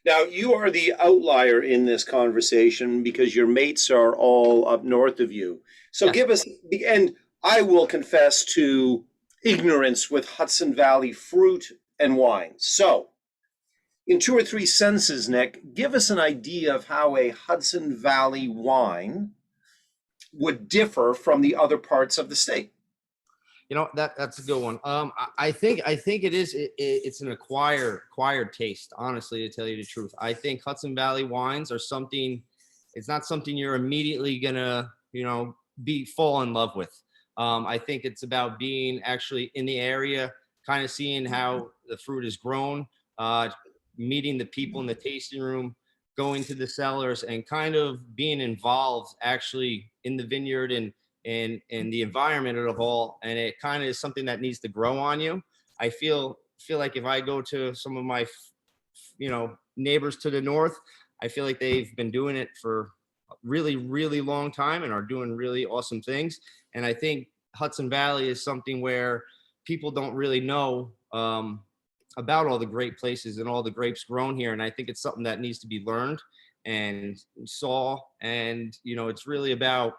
Now, you are the outlier in this conversation because your mates are all up north of you. So Yes. give us, and I will confess to ignorance with Hudson Valley fruit and wines. So, in 2 or 3 sentences, Nick, give us an idea of how a Hudson Valley wine would differ from the other parts of the state. That's a good one. I think it's an acquired taste, honestly, to tell you the truth. I think Hudson Valley wines are it's not something you're immediately gonna, fall in love with. I think it's about being actually in the area, kind of seeing how the fruit is grown, meeting the people in the tasting room, going to the cellars, and kind of being involved actually in the vineyard and the environment of all. And it kind of is something that needs to grow on you. I feel like if I go to some of my neighbors to the north, I feel like they've been doing it for a really, really long time and are doing really awesome things. And I think Hudson Valley is something where people don't really know about all the great places and all the grapes grown here. And I think it's something that needs to be learned. and saw. And, you know, it's really about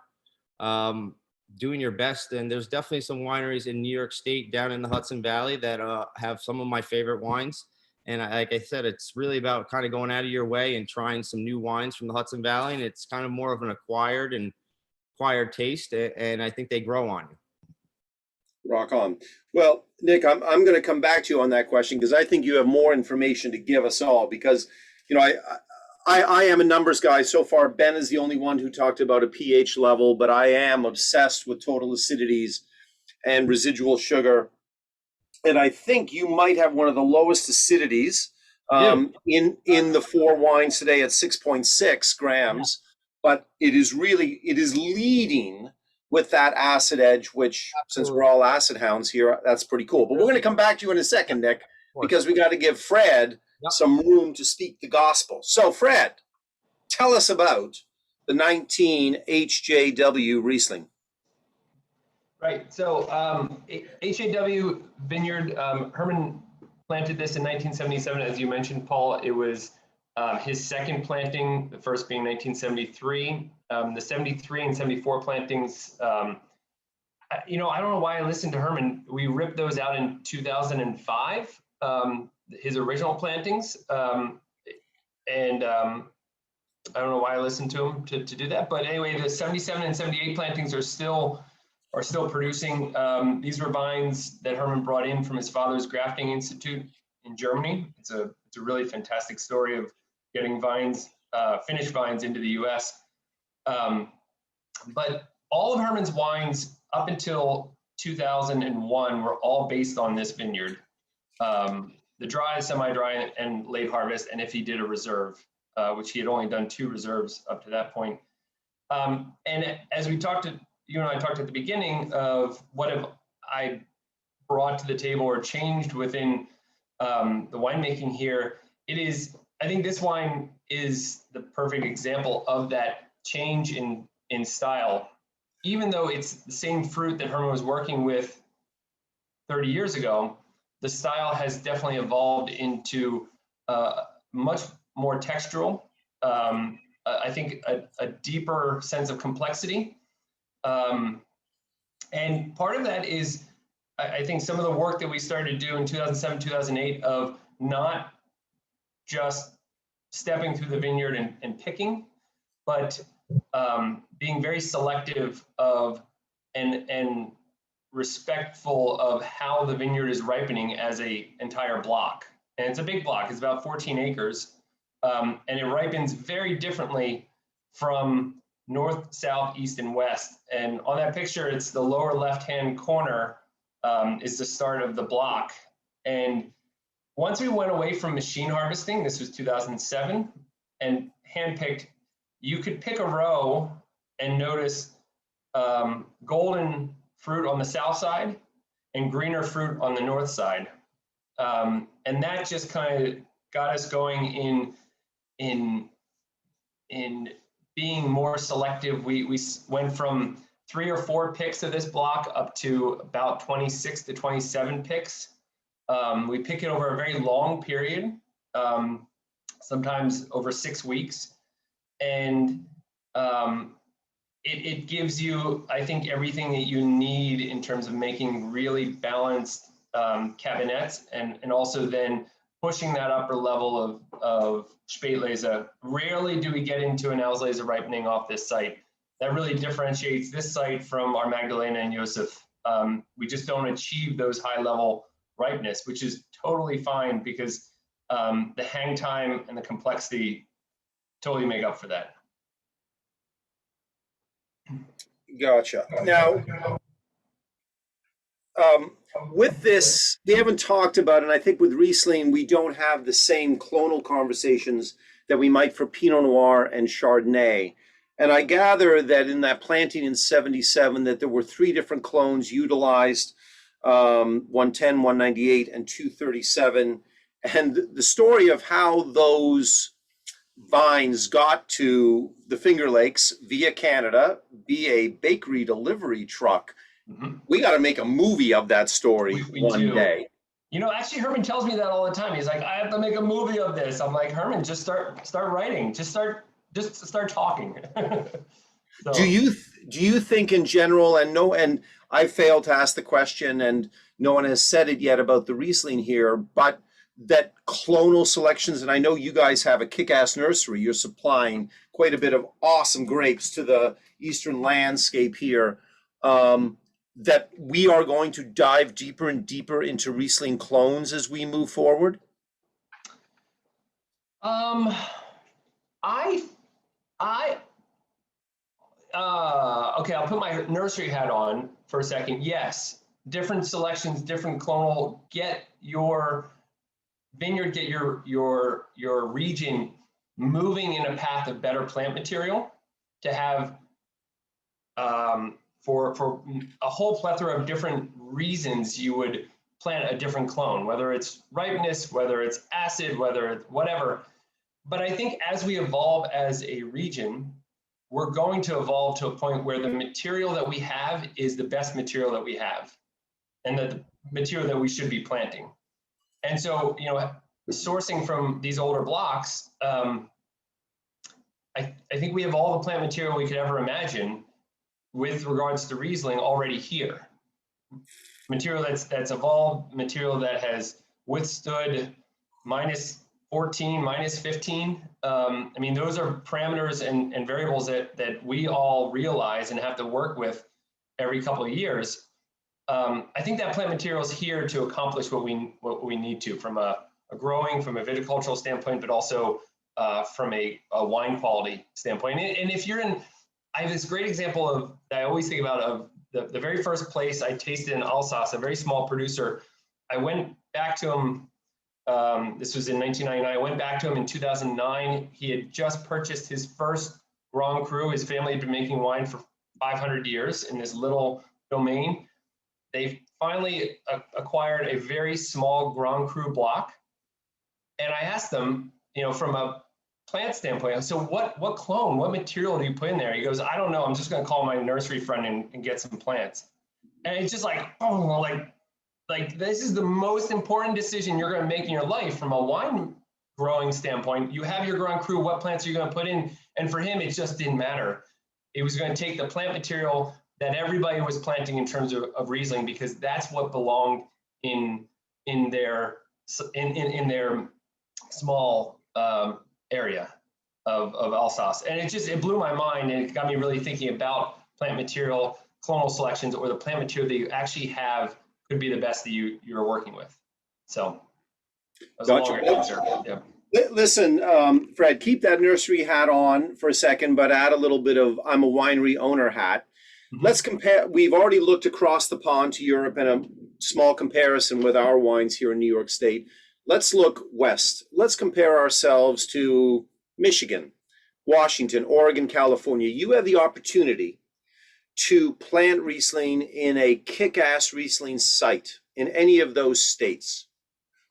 doing your best. And there's definitely some wineries in New York State down in the Hudson Valley that have some of my favorite wines. And like I said, it's really about kind of going out of your way and trying some new wines from the Hudson Valley. And it's kind of more of an acquired taste. And I think they grow on you. Rock on. Well, Nick, I'm going to come back to you on that question because I think you have more information to give us all. Because, you know, I am a numbers guy so far. Ben is the only one who talked about a pH level, but I am obsessed with total acidities and residual sugar. And I think you might have one of the lowest acidities in the 4 wines today at 6.6 grams. But it is leading with that acid edge, which since we're all acid hounds here, that's pretty cool. But we're going to come back to you in a second, Nick, because we got to give Fred some room to speak the gospel. So Fred, tell us about the 19 HJW Riesling. Right. So HJW Vineyard, Hermann planted this in 1977, as you mentioned, Paul. It was his second planting, the first being 1973. The 73 and 74 plantings, you know, I don't know why I listened to Hermann. We ripped those out in 2005, his original plantings. And I don't know why I listened to him to do that. But anyway, the 77 and 78 plantings are still producing. These were vines that Hermann brought in from his father's grafting institute in Germany. It's a really fantastic story of getting vines, finished vines into the US. But all of Hermann's wines up until 2001 were all based on this vineyard. The dry, semi-dry, and late harvest, and if he did a reserve, which he had only done 2 reserves up to that point. And as we talked to, you and I talked at the beginning of what have I brought to the table or changed within the winemaking here, I think this wine is the perfect example of that change in style. Even though it's the same fruit that Hermann was working with 30 years ago, the style has definitely evolved into much more textural, I think a deeper sense of complexity. And part of that is, I think, some of the work that we started to do in 2007, 2008 of not just stepping through the vineyard and picking, but being very selective of and respectful of how the vineyard is ripening as a entire block. And it's a big block, it's about 14 acres. And it ripens very differently from north, south, east, and west. And on that picture, it's the lower left-hand corner is the start of the block. And once we went away from machine harvesting, this was 2007, and handpicked, you could pick a row and notice golden fruit on the south side and greener fruit on the north side. And that just kind of got us going in being more selective. We went from 3 or 4 picks of this block up to about 26 to 27 picks. We pick it over a very long period, sometimes over 6 weeks. And it gives you, I think, everything that you need in terms of making really balanced cabinets, and also then pushing that upper level of Spätlese. Rarely do we get into an Auslese ripening off this site. That really differentiates this site from our Magdalena and Josef. We just don't achieve those high level ripeness, which is totally fine because the hang time and the complexity totally make up for that. Gotcha. Now, with this, we haven't talked about, and I think with Riesling, we don't have the same clonal conversations that we might for Pinot Noir and Chardonnay. And I gather that in that planting in 77, that there were 3 different clones utilized, 110, 198, and 237. And the story of how those vines got to the Finger Lakes via Canada, via a bakery delivery truck. Mm-hmm. We got to make a movie of that story one day. You know, actually, Hermann tells me that all the time. He's like, I have to make a movie of this. I'm like, Hermann, just start writing. Just start just start talking. So, Do you think in general, and I failed to ask the question, and no one has said it yet about the Riesling here, but that clonal selections, and I know you guys have a kick-ass nursery, you're supplying quite a bit of awesome grapes to the eastern landscape here, that we are going to dive deeper and deeper into Riesling clones as we move forward? Okay, I'll put my nursery hat on for a second. Yes, different selections, different clonal, get your vineyard, get your region moving in a path of better plant material to have for a whole plethora of different reasons you would plant a different clone, whether it's ripeness, whether it's acid, whether it's whatever. But I think as we evolve as a region, we're going to evolve to a point where the material that we have is the best material that we have, and the material that we should be planting. And so, you know, sourcing from these older blocks, I think we have all the plant material we could ever imagine with regards to Riesling already here. Material that's evolved, material that has withstood minus 14, minus 15. I mean, those are parameters and variables that we all realize and have to work with every couple of years. I think that plant material is here to accomplish what we need to from a growing, from a viticultural standpoint, but also from a wine quality standpoint. And if you're in, I have this great example of that I always think about of the very first place I tasted in Alsace, a very small producer. I went back to him. This was in 1999. I went back to him in 2009. He had just purchased his first Grand Cru. His family had been making wine for 500 years in this little domain. They finally acquired a very small Grand Cru block. And I asked them, you know, from a plant standpoint, so what clone, what material do you put in there? He goes, I don't know. I'm just going to call my nursery friend and get some plants. And it's just like, oh, like this is the most important decision you're going to make in your life from a wine growing standpoint. You have your Grand Cru, what plants are you going to put in? And for him, it just didn't matter. It was going to take the plant material that everybody was planting in terms of Riesling, because that's what belonged in their small area of Alsace. And it blew my mind, and it got me really thinking about plant material, clonal selections, or the plant material that you actually have could be the best that you're working with. So that was a longer answer. Yeah. Listen, Fred, keep that nursery hat on for a second, but add a little bit of I'm a winery owner hat. Mm-hmm. Let's compare. We've already looked across the pond to Europe in a small comparison with our wines here in New York State. Let's look west. Let's compare ourselves to Michigan, Washington, Oregon, California. You have the opportunity to plant Riesling in a kick-ass Riesling site in any of those states.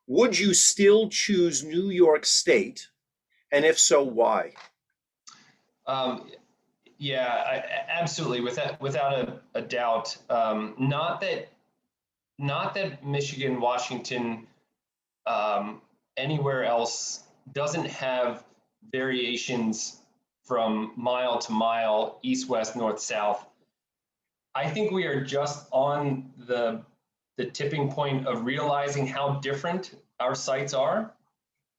Would you still choose New York State? And if so, why? Yeah, absolutely, without a doubt. Not that Michigan, Washington, anywhere else doesn't have variations from mile to mile, east, west, north, south. I think we are just on the tipping point of realizing how different our sites are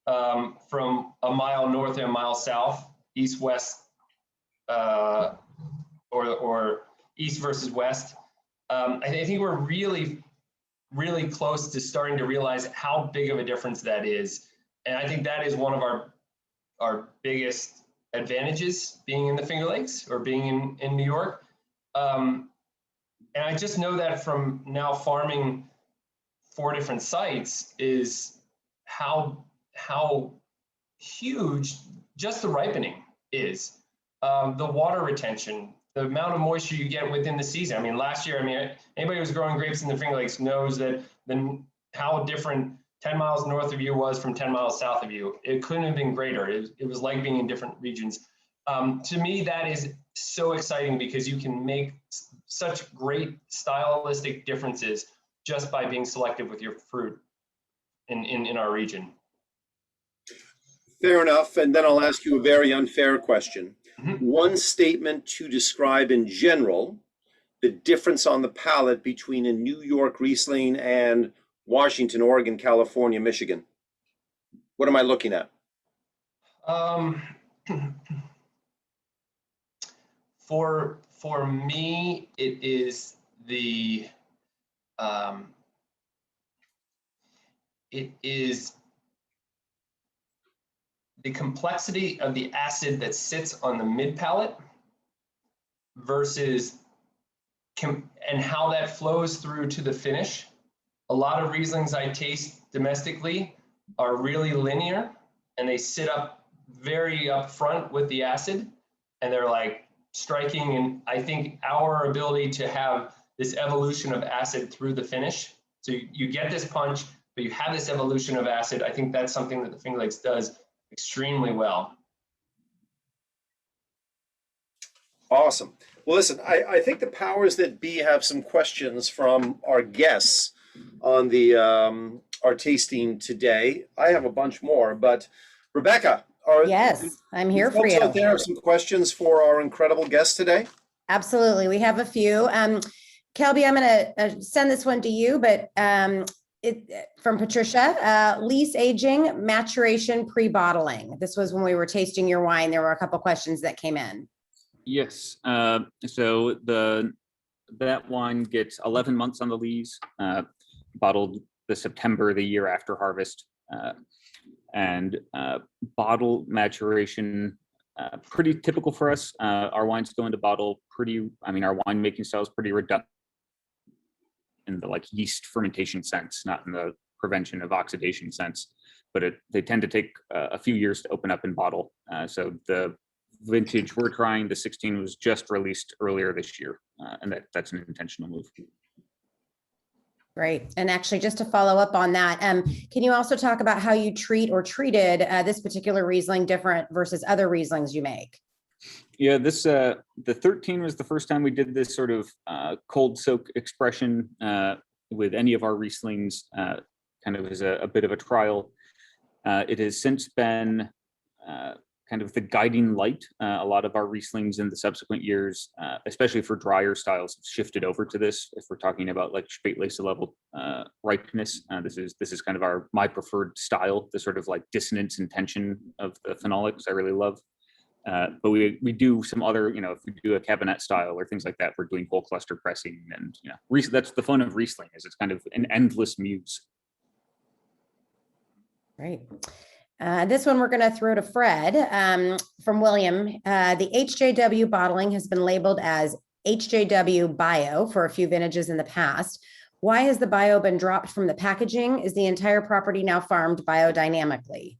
from a mile north and a mile south, east, west, or east versus west. I think we're really, really close to starting to realize how big of a difference that is. And I think that is one of our biggest advantages being in the Finger Lakes or being in New York. And I just know that from now farming 4 different sites is how huge just the ripening is. The water retention, the amount of moisture you get within the season. I mean, last year, anybody who's growing grapes in the Finger Lakes knows that how different 10 miles north of you was from 10 miles south of you. It couldn't have been greater. It was like being in different regions. To me, that is so exciting because you can make such great stylistic differences just by being selective with your fruit in our region. Fair enough. And then I'll ask you a very unfair question. Mhm. One statement to describe in general the difference on the palate between a New York Riesling and Washington, Oregon, California, Michigan. What am I looking at? Um, for me, it is the complexity of the acid that sits on the mid palate versus and how that flows through to the finish. A lot of Rieslings I taste domestically are really linear, and they sit up very up front with the acid, and they're like striking. And I think our ability to have this evolution of acid through the finish, so you get this punch, but you have this evolution of acid. I think that's something that the Finger Lakes does extremely well. Awesome. Well, listen, I think the powers that be have some questions from our guests on the our tasting today. I have a bunch more, but Rebecca, Yes, I'm here for folks you. out there have some questions for our incredible guest today? Absolutely. We have a few. Kelby, I'm going to send this one to you, but from Patricia, lease aging, maturation, pre-bottling. This was when we were tasting your wine. There were a couple questions that came in. Yes. So that wine gets 11 months on the lees, bottled the September, the year after harvest, and bottle maturation, pretty typical for us. Our wines go into bottle our winemaking style is pretty redundant in the like yeast fermentation sense, not in the prevention of oxidation sense, but they tend to take a few years to open up in bottle. So the vintage we're trying, the 16 was just released earlier this year, and that's an intentional move. Great. And actually, just to follow up on that, can you also talk about how you treat or treated this particular Riesling different versus other Rieslings you make? Yeah, the 13 was the first time we did this sort of cold soak expression with any of our Rieslings, kind of as a bit of a trial. It has since been kind of the guiding light. A lot of our Rieslings in the subsequent years, especially for drier styles, have shifted over to this. If we're talking about like Spätlese level ripeness, this is kind of my preferred style. The sort of like dissonance and tension of the phenolics I really love. But we do some other, if we do a cabinet style or things like that, we're doing whole cluster pressing, and that's the fun of Riesling, is it's kind of an endless muse. Great. This one we're going to throw to Fred from William. The HJW bottling has been labeled as HJW Bio for a few vintages in the past. Why has the bio been dropped from the packaging? Is the entire property now farmed biodynamically?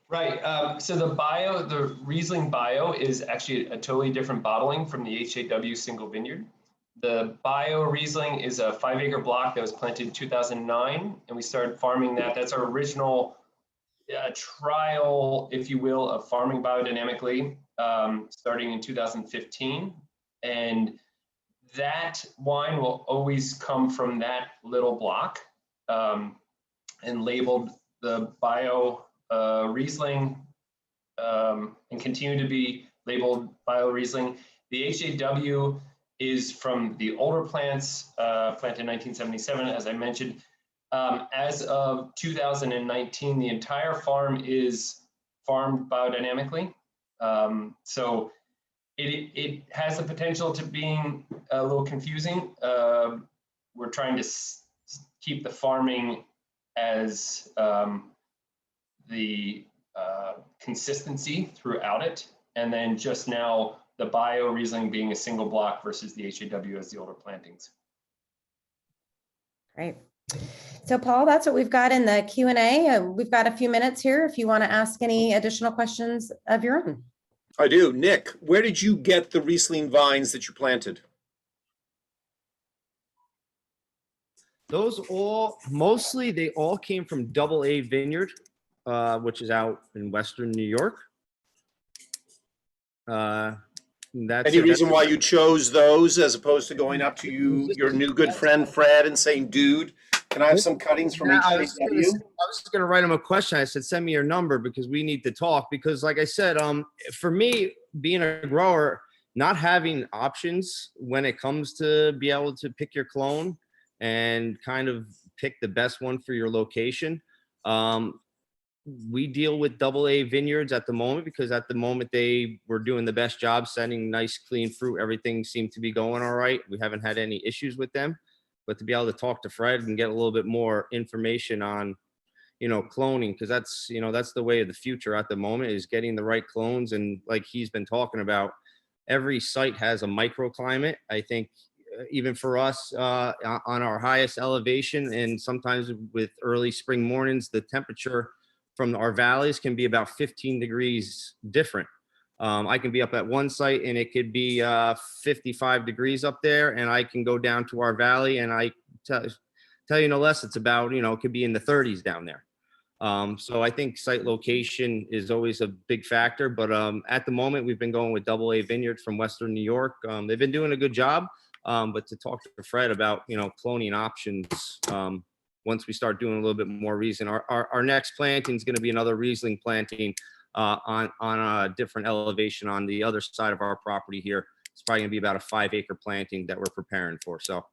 Right. So the Riesling Bio is actually a totally different bottling from the HJW single vineyard. The Bio Riesling is a 5-acre block that was planted in 2009, and we started farming that. That's our original trial, if you will, of farming biodynamically, starting in 2015. And that wine will always come from that little block, and labeled the Bio Riesling, and continue to be labeled Bio Riesling. The HJW is from the older plants, planted in 1977, as I mentioned. As of 2019, the entire farm is farmed biodynamically. So it has the potential to being a little confusing. We're trying to keep the farming as the consistency throughout it, and then just now the Bio Riesling being a single block versus the HJW as the older plantings. Great. So Paul, that's what we've got in the Q&A. We've got a few minutes here if you want to ask any additional questions of your own. I do. Nick, where did you get the Riesling vines that you planted? Those they all came from Double A Vineyard, which is out in Western New York. Any reason why you chose those as opposed to going up to your new good friend Fred and saying, dude, can I have some cuttings from Yeah, I was HJW? just gonna write him a question. I said, send me your number because we need to talk. Because like I said, for me, being a grower, not having options when it comes to be able to pick your clone and kind of pick the best one for your location. We deal with AA vineyards at the moment because at the moment they were doing the best job sending nice, clean fruit. Everything seemed to be going all right. We haven't had any issues with them. But to be able to talk to Fred and get a little bit more information on, cloning, because that's the way of the future at the moment is getting the right clones. And like he's been talking about, every site has a microclimate. I think even for us on our highest elevation and sometimes with early spring mornings, the temperature from our valleys can be about 15 degrees different. I can be up at one site and it could be 55 degrees up there, and I can go down to our valley and I tell you no less, it's about, it could be in the 30s down there. So I think site location is always a big factor, but at the moment we've been going with AA Vineyards from Western New York. They've been doing a good job, but to talk to Fred about, cloning options, once we start doing a little bit more Riesling, our next planting is going to be another Riesling planting on a different elevation on the other side of our property here. It's probably going to be about a 5-acre planting that we're preparing for. So.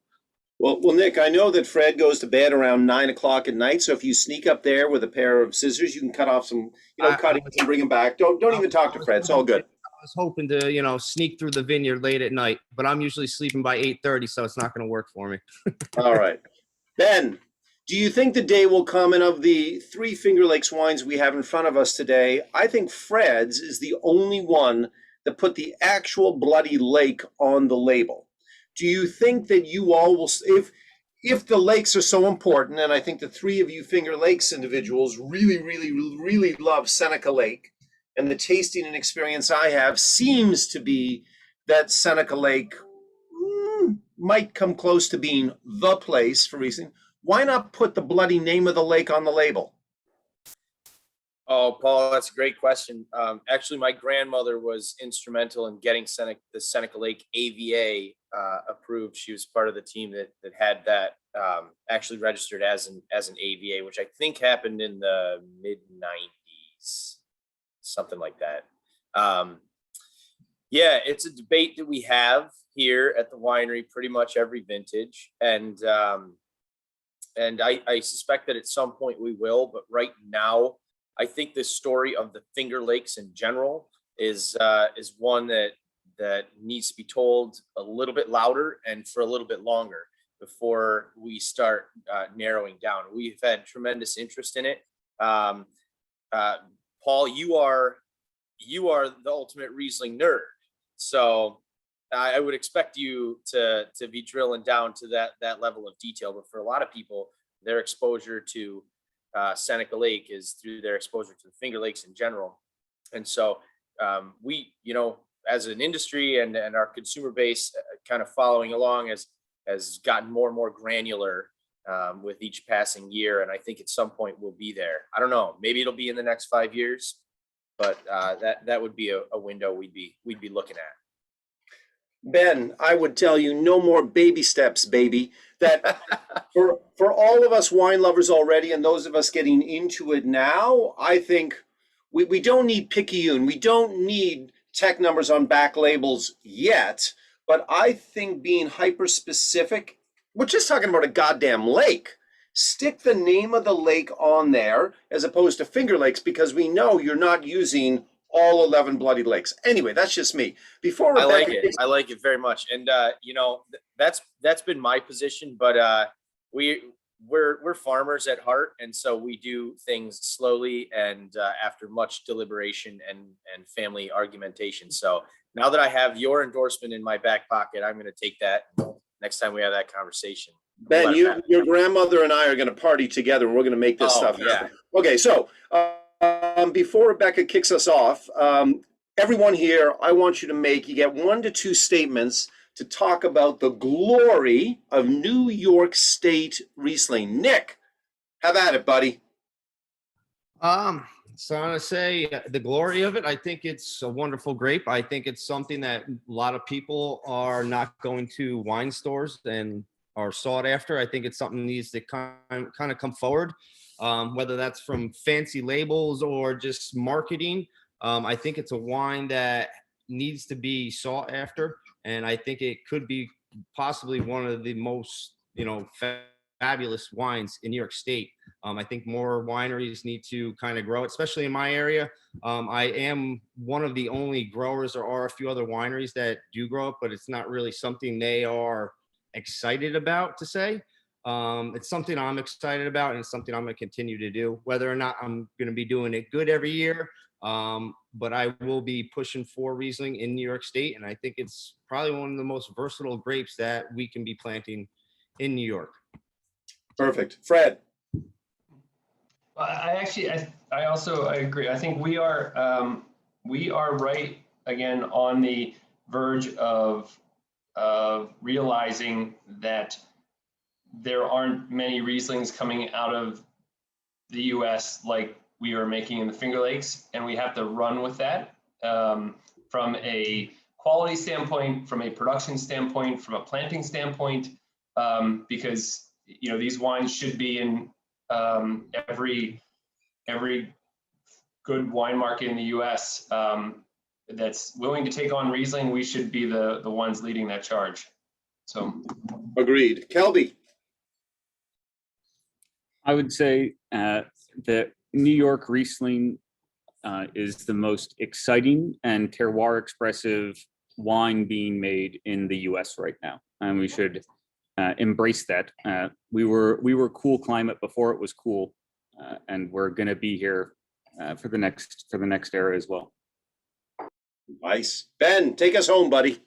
Well, Nick, I know that Fred goes to bed around 9 o'clock at night. So if you sneak up there with a pair of scissors, you can cut off some, cuttings and bring them back. Don't even talk to Fred. It's all good. I was hoping to, sneak through the vineyard late at night, but I'm usually sleeping by 8:30, so it's not going to work for me. All right. Ben, do you think the day will come, and of the 3 Finger Lakes wines we have in front of us today, I think Fred's is the only one that put the actual bloody lake on the label. Do you think that you all will, if the lakes are so important, and I think the 3 of you Finger Lakes individuals really, really, really love Seneca Lake, and the tasting and experience I have seems to be that Seneca Lake might come close to being the place for Riesling. Why not put the bloody name of the lake on the label? Oh, Paul, that's a great question. Actually, my grandmother was instrumental in getting the Seneca Lake AVA approved. She was part of the team that had that actually registered as an AVA, which I think happened in the mid-90s, something like that. Yeah, it's a debate that we have here at the winery pretty much every vintage, and I suspect that at some point we will, but right now, I think the story of the Finger Lakes in general is one that needs to be told a little bit louder and for a little bit longer before we start narrowing down. We've had tremendous interest in it. Paul, you are the ultimate Riesling nerd, so I would expect you to be drilling down to that level of detail. But for a lot of people, their exposure to Seneca Lake is through their exposure to the Finger Lakes in general. And so we, as an industry and our consumer base kind of following along has gotten more and more granular with each passing year. And I think at some point we'll be there. I don't know, maybe it'll be in the next 5 years, but that would be a window we'd be looking at. Ben, I would tell you no more baby steps, baby. That for all of us wine lovers already and those of us getting into it now, I think we don't need picayune. We don't need tech numbers on back labels yet. But I think being hyper specific, we're just talking about a goddamn lake. Stick the name of the lake on there as opposed to Finger Lakes, because we know you're not using all 11 bloody lakes. Anyway, that's just me. Before Rebecca, I like it very much, and that's been my position. But we're farmers at heart, and so we do things slowly and after much deliberation and family argumentation. So now that I have your endorsement in my back pocket, I'm going to take that next time we have that conversation. Ben, your grandmother and I are going to party together, and we're going to make this stuff happen. Okay, so before Rebecca kicks us off, everyone here, I want you to get 1 to 2 statements to talk about the glory of New York State Riesling. Nick, have at it, buddy. So I'm gonna say the glory of it. I think it's a wonderful grape. I think it's something that a lot of people are not going to wine stores and are sought after. I think it's something that needs to kind of come forward, whether that's from fancy labels or just marketing. I think it's a wine that needs to be sought after, and I think it could be possibly one of the most, fabulous wines in New York State. I think more wineries need to kind of grow it, especially in my area. I am one of the only growers. There are a few other wineries that do grow it, but it's not really something they are excited about to say. It's something I'm excited about, and it's something I'm going to continue to do, whether or not I'm going to be doing it good every year. But I will be pushing for Riesling in New York State. And I think it's probably one of the most versatile grapes that we can be planting in New York. Perfect. Fred. I also agree. I think we are right again on the verge of realizing that there aren't many Rieslings coming out of the U.S. like we are making in the Finger Lakes, and we have to run with that from a quality standpoint, from a production standpoint, from a planting standpoint, because these wines should be in every good wine market in the U.S. That's willing to take on Riesling. We should be the ones leading that charge. So, Agreed. Kelby. I would say that New York Riesling is the most exciting and terroir expressive wine being made in the U.S. right now, and we should embrace that. We were cool climate before it was cool, and we're going to be here for the next era as well. Nice. Ben, take us home, buddy.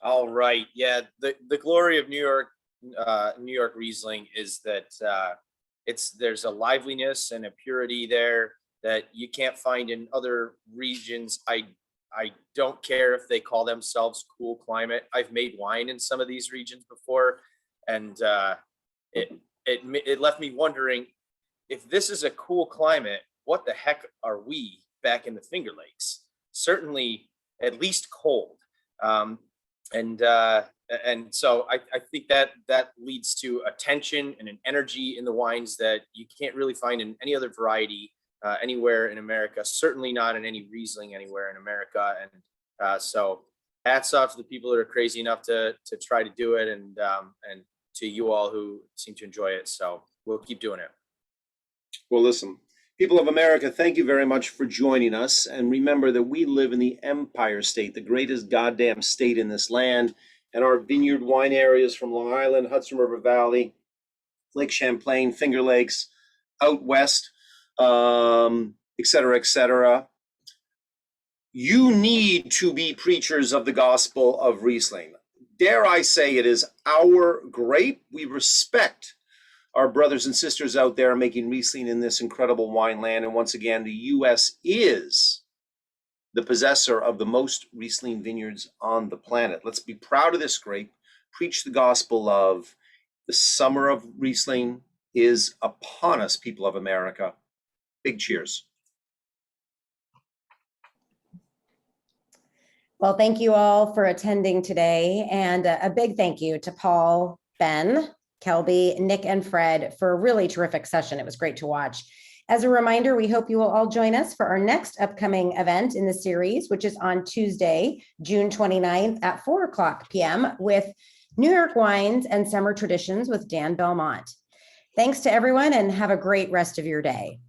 All right. Yeah. The glory of New York Riesling is that there's a liveliness and a purity there that you can't find in other regions. I don't care if they call themselves cool climate. I've made wine in some of these regions before, and it left me wondering, if this is a cool climate, what the heck are we back in the Finger Lakes? Certainly at least cold. And so I think that leads to a tension and an energy in the wines that you can't really find in any other variety anywhere in America, certainly not in any Riesling anywhere in America. And so hats off to the people that are crazy enough to try to do it, and to you all who seem to enjoy it. So we'll keep doing it. Well, listen, people of America, thank you very much for joining us. And remember that we live in the Empire State, the greatest goddamn state in this land. And our vineyard wine areas from Long Island, Hudson River Valley, Lake Champlain, Finger Lakes, out west, et cetera, et cetera. You need to be preachers of the gospel of Riesling. Dare I say, it is our grape. We respect our brothers and sisters out there making Riesling in this incredible wine land. And once again, the U.S. is the possessor of the most Riesling vineyards on the planet. Let's be proud of this grape, preach the gospel of the summer of Riesling is upon us, people of America. Big cheers. Well, thank you all for attending today, and a big thank you to Paul, Ben, Kelby, Nick, and Fred for a really terrific session. It was great to watch. As a reminder, we hope you will all join us for our next upcoming event in the series, which is on Tuesday, June 29th at 4:00 p.m. with New York Wines and Summer Traditions with Dan Belmont. Thanks to everyone, and have a great rest of your day.